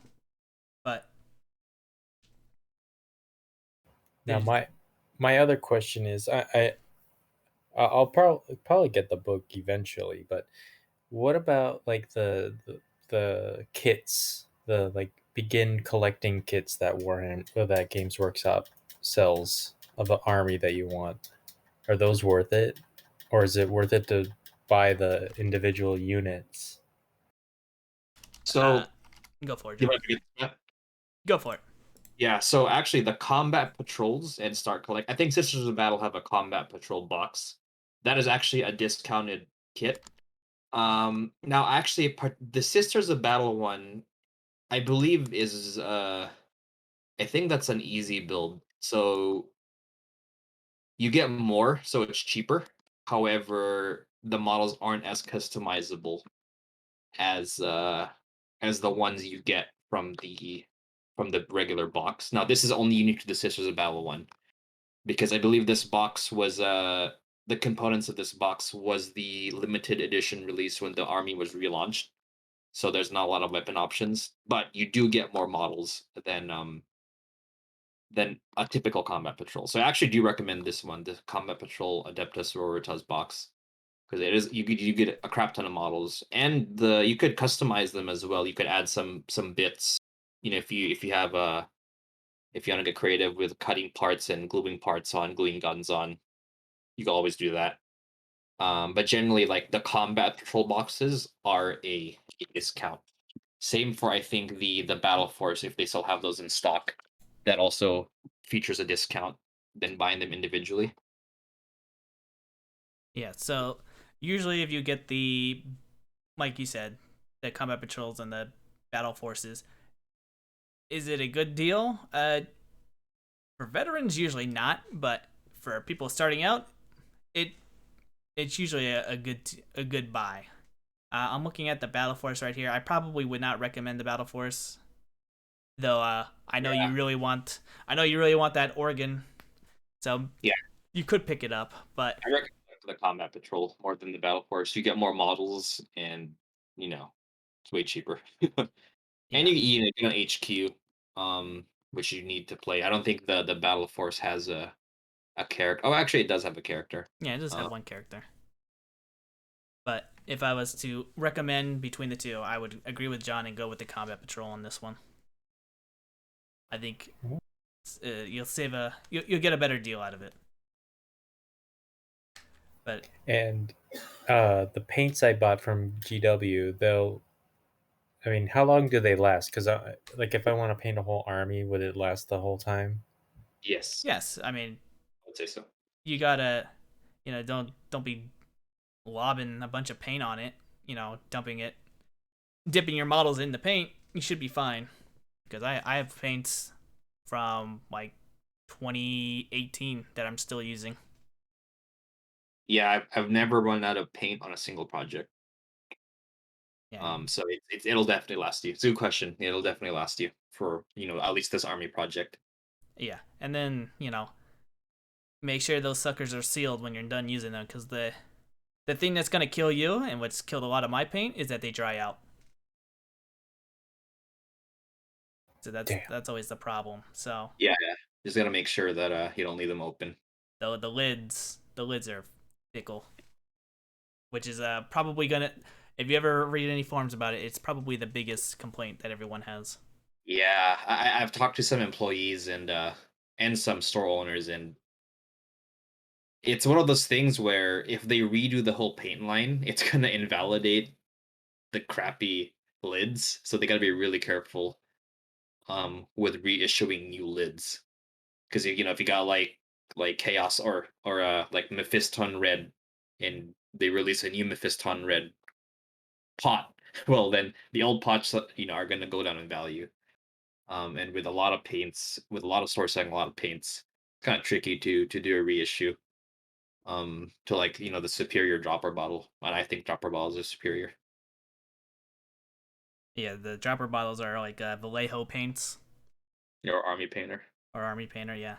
But Now there's my other question is I'll probably get the book eventually, but what about like the kits, the like begin collecting kits that Warhammer or that Games Workshop sells of an army that you want? Are those worth it, or is it worth it to buy the individual units? uh, So go for it, you John. want to get that? Go for it. Yeah, so actually the combat patrols and start collect. I think Sisters of Battle have a combat patrol box. That is actually a discounted kit. Now actually the Sisters of Battle one, I believe is I think that's an easy build. So you get more, so it's cheaper. However, the models aren't as customizable as as the ones you get from the regular box. Now, this is only unique to the Sisters of Battle one because I believe this box was the components of this box was the limited edition release when the army was relaunched. So there's not a lot of weapon options, but you do get more models than a typical combat patrol. So I actually do recommend this one, the Combat Patrol Adeptus Sororitas box, because it is you get a crap ton of models, and the you could customize them as well. You could add some bits, if you have if you want to get creative with cutting parts and gluing parts on, gluing guns on, you can always do that. But generally, like the combat patrol boxes are a discount. Same for I think the battle force if they still have those in stock. That also features a discount than buying them individually. Yeah. So usually, if you get the, like you said, the combat patrols and the battle forces, is it a good deal? For veterans, usually not, but for people starting out, it it's usually a good buy. I'm looking at the battle force right here. I probably would not recommend the battle force, though. I know you Yeah. really want. I know you really want that organ. So Yeah. You could pick it up, but I recommend the combat patrol more than the battle force. You get more models, and you know it's way cheaper. And yeah, you know HQ, which you need to play. I don't think the battle force has a character. Oh, actually, it does have a character. yeah, it does Uh, have one character. But if I was to recommend between the two, I would agree with John and go with the combat patrol on this one. I think you'll save you'll get a better deal out of it. But And the paints I bought from GW, they'll. I mean, how long do they last? Because like, if I want to paint a whole army, would it last the whole time? yes, yes, I mean I would say so. you gotta, don't be lobbing a bunch of paint on it. Dumping it, dipping your models in the paint. You should be fine. Because I have paints from like 2018 that I'm still using. Yeah, I've never run out of paint on a single project. Yeah, So it'll definitely last you. It's a good question. It'll definitely last you for at least this army project. yeah, and then make sure those suckers are sealed when you're done using them, because the thing that's gonna kill you and what's killed a lot of my paint is that they dry out. So that's Damn. that's always the problem. So Yeah, yeah. Just gotta make sure that you don't leave them open. the lids are fickle, which is probably gonna. If you ever read any forums about it, it's probably the biggest complaint that everyone has. Yeah, I've talked to some employees and some store owners, and it's one of those things where if they redo the whole paint line, it's gonna invalidate the crappy lids. So they gotta be really careful with reissuing new lids. Because if you got like Chaos or like Mephiston Red, and they release a new Mephiston Red pot, well then the old pots are gonna go down in value. And with a lot of paints, with a lot of stores selling a lot of paints, it's kind of tricky to do a reissue. To like the superior dropper bottle, and I think dropper bottles are superior. Yeah, the dropper bottles are like Vallejo paints Or army painter. or Army Painter. Yeah,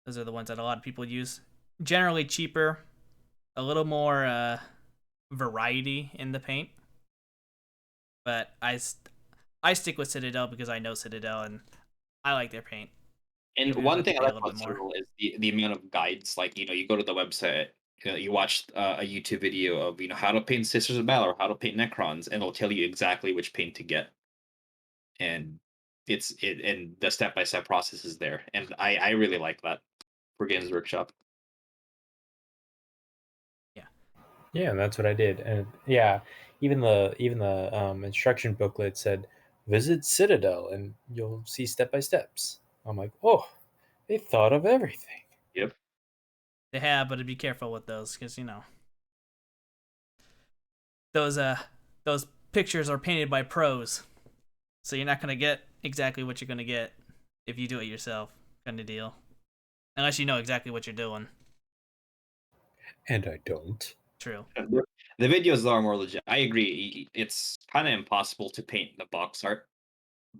those are the ones that a lot of people use. Generally cheaper, a little more variety in the paint. But I stick with Citadel because I know Citadel and I like their paint, And even if I one have to thing I pay a like little bit about more. Cyril is the amount of guides. Like you go to the website, you watch a YouTube video of how to paint Sisters of Battle or how to paint Necrons, and it'll tell you exactly which paint to get, and and the step by step process is there, and I really like that for Games Workshop. Yeah, Yeah, and that's what I did. And yeah, even the instruction booklet said, "Visit Citadel, and you'll see step by steps." I'm like, oh, they thought of everything. Yep. they have, but be careful with those because those those pictures are painted by pros, so you're not gonna get exactly what you're gonna get if you do it yourself, kind of deal. Unless you know exactly what you're doing. And I don't. True. The videos are more legit. I agree. It's kind of impossible to paint the box art,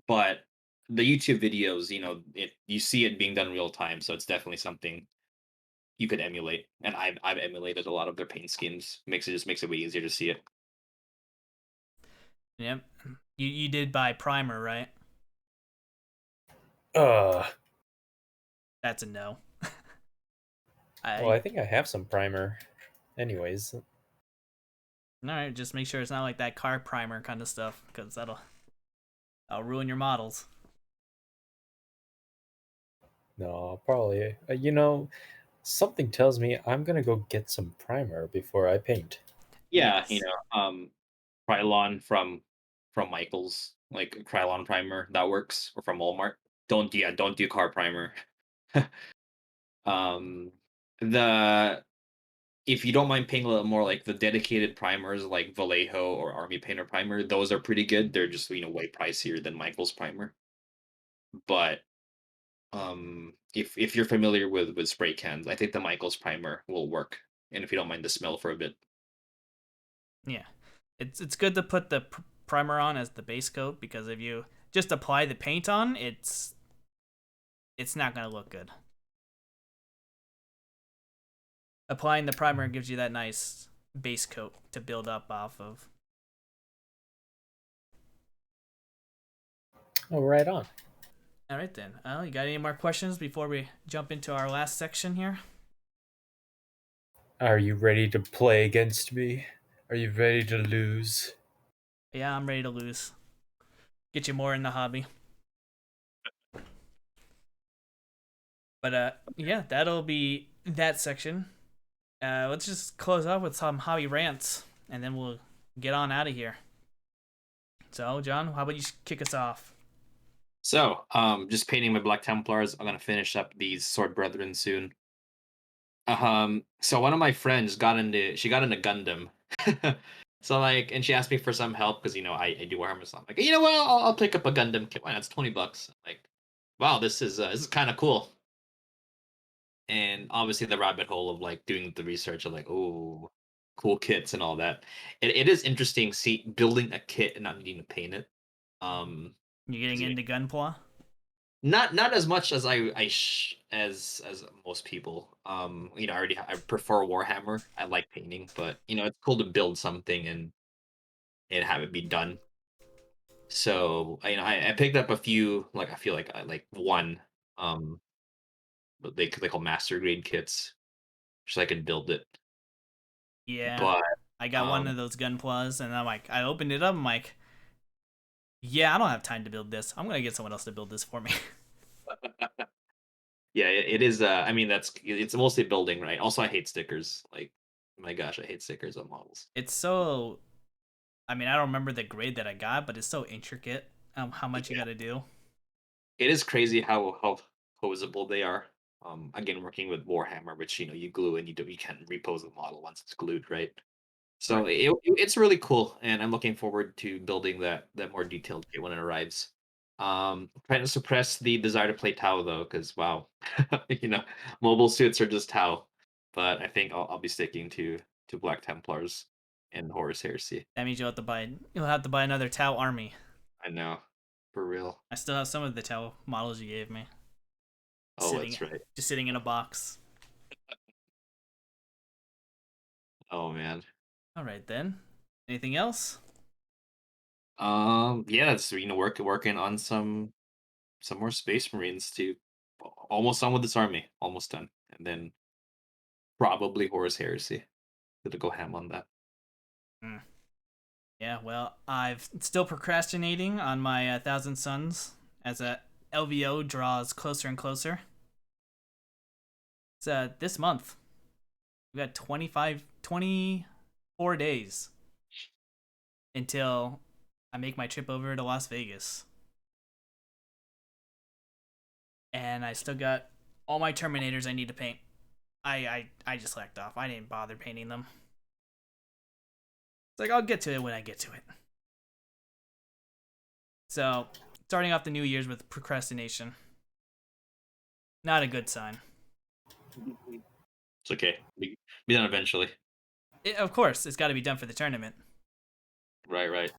but the YouTube videos, you see it being done real time, so it's definitely something you could emulate. And I've emulated a lot of their paint schemes. Makes it way easier to see it. Yep. You did buy primer, right? Uh, That's a no. well, I I think I have some primer. Anyways, All right. Just make sure it's not like that car primer kind of stuff, because that'll ruin your models. no, probably. Something tells me I'm gonna go get some primer before I paint. Yeah, Yes. Krylon from Michaels, like Krylon primer that works, or from Walmart. Don't do car primer. um, the If you don't mind paying a little more, like the dedicated primers like Vallejo or Army Painter primer, those are pretty good. They're just way pricier than Michaels primer. But if you're familiar with spray cans, I think the Michaels primer will work. And if you don't mind the smell for a bit. Yeah. It's good to put the primer on as the base coat, because if you just apply the paint on, it's not gonna look good. applying the primer gives you that nice base coat to build up off of. Oh, right on. All right then. You got any more questions before we jump into our last section here? Are you ready to play against me? Are you ready to lose? Yeah, I'm ready to lose. Get you more in the hobby. But yeah, that'll be that section. Let's just close off with some hobby rants, and then we'll get on out of here. So, John, how about you kick us off? So, just painting my Black Templars. I'm gonna finish up these Sword Brethren soon. So one of my friends she got into Gundam. So like, and she asked me for some help because I do Warhammer. So I'm like, you know what? I'll pick up a Gundam kit. Why not? It's $20. Like, wow, this is kind of cool. And obviously the rabbit hole of like doing the research of like, oh, cool kits and all that. It is interesting building a kit and not needing to paint it. You getting 'Cause, into Gunpla? not as much as as most people. I prefer Warhammer. I like painting, but it's cool to build something and have it be done. So I picked up a few. Like I feel like I like one. But they call master grade kits, so I can build it. Yeah, But I got one um, of those Gunplas, and I'm like, I opened it up. I'm like, yeah, I don't have time to build this. I'm gonna get someone else to build this for me. yeah, it is. I mean, it's mostly building, right? Also, I hate stickers. Like, my gosh, I hate stickers on models. It's so. I mean, I don't remember the grade that I got, but it's so intricate. How much you got to do? It is crazy how posable they are. Again, working with Warhammer, which you glue and you can't repose the model once it's glued, right? So Right. it's really cool, and I'm looking forward to building that more detailed kit when it arrives. Trying to suppress the desire to play Tau though, because wow, you know, mobile suits are just Tau. But I think I'll be sticking to Black Templars and Horus Heresy. That means you'll have to buy. You'll have to buy another Tau army. I know, for real. I still have some of the Tau models you gave me, Oh, sitting that's right. just sitting in a box. Oh man. All right then. Anything else? Yeah, it's working on some more Space Marines too. Almost done with this army, almost done, and then probably Horus Heresy. Gonna go ham on that. Hmm. Yeah. Well, I've still procrastinating on my Thousand Suns as a LVO draws closer and closer. It's this month. We got 24 days until I make my trip over to Las Vegas. And I still got all my Terminators I need to paint. I just slacked off. I didn't bother painting them. It's like I'll get to it when I get to it. So, starting off the New Year's with procrastination. Not a good sign. It's okay. Be done eventually. Of course, it's got to be done for the tournament. Right, right.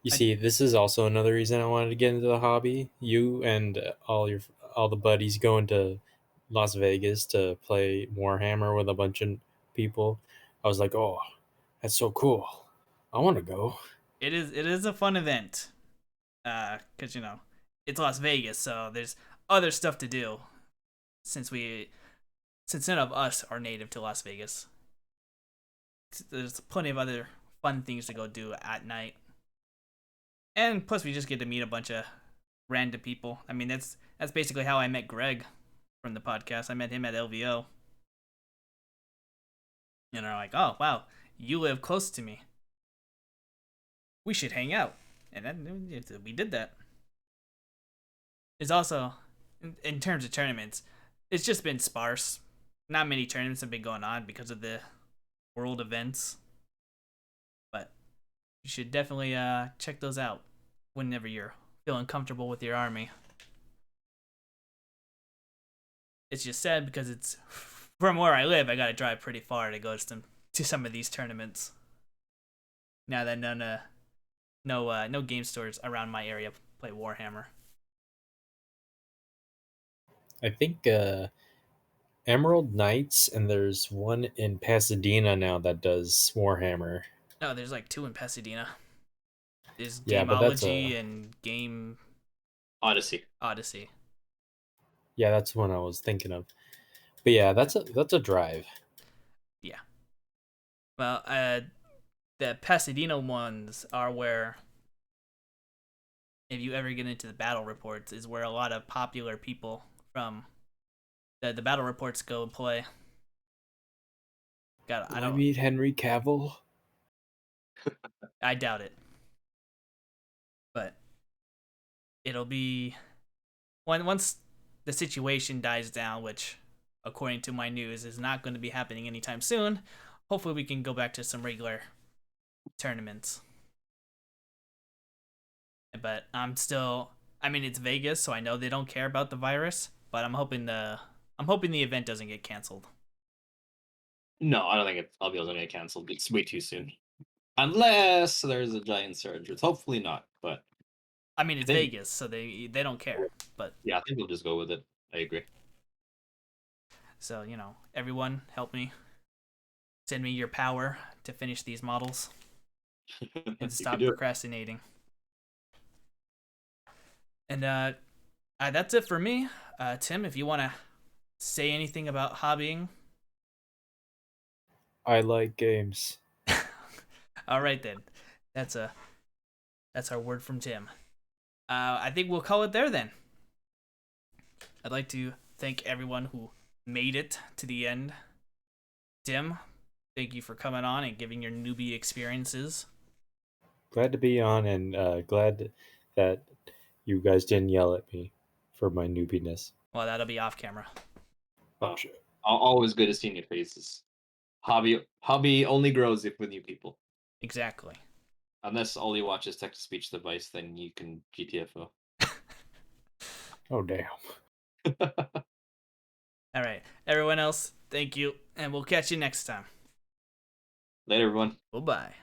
You I, see, this is also another reason I wanted to get into the hobby. You and all the buddies going to Las Vegas to play Warhammer with a bunch of people. I was like, oh, that's so cool. I want to go. it is a fun event. Cause it's Las Vegas, so there's other stuff to do. Since none of us are native to Las Vegas, there's plenty of other fun things to go do at night. And plus, we just get to meet a bunch of random people. I mean, that's basically how I met Greg from the podcast. I met him at LVO, and they're like, "Oh, wow, you live close to me. We should hang out." And then we did that. It's also, in terms of tournaments, it's just been sparse. Not many tournaments have been going on because of the world events. But you should definitely check those out whenever you're feeling comfortable with your army. It's just sad because it's from where I live. I gotta drive pretty far to go to some of these tournaments. Now that no game stores around my area play Warhammer. I think Emerald Knights, and there's one in Pasadena now that does Warhammer. No, there's like 2 in Pasadena. There's Yeah, but that's Gameology and Game Odyssey. Odyssey. that's the one I was thinking of. But yeah, that's a drive. Yeah. Well, the Pasadena ones are where, if you ever get into the battle reports, is where a lot of popular people from the battle reports go and play. God, I meet Henry Cavill. I doubt it. But it'll be once the situation dies down, which according to my news is not going to be happening anytime soon. Hopefully we can go back to some regular tournaments. But I mean it's Vegas, so I know they don't care about the virus, but I'm hoping the event doesn't get canceled. No, I don't think I'll be able to get canceled. It's way too soon. Unless there's a giant surge, which hopefully not. But I mean it's Vegas, so they don't care. But yeah, I think we'll just go with it. I agree. So, everyone help me. Send me your power to finish these models and stop procrastinating. And that's it for me. Tim, if you want to say anything about hobbying. I like games. All right then. That's our word from Tim. I think we'll call it there then. I'd like to thank everyone who made it to the end. Tim, thank you for coming on and giving your newbie experiences. Glad to be on, and glad that you guys didn't yell at me for my newbiness. Well, that'll be off camera. Oh, always good to see new faces. Hobby only grows if with new people. Exactly. Unless all you watch is text-to-speech device, then you can GTFO. Oh, damn. All right. Everyone else, thank you, and we'll catch you next time. Later, everyone. Bye-bye.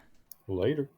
Later.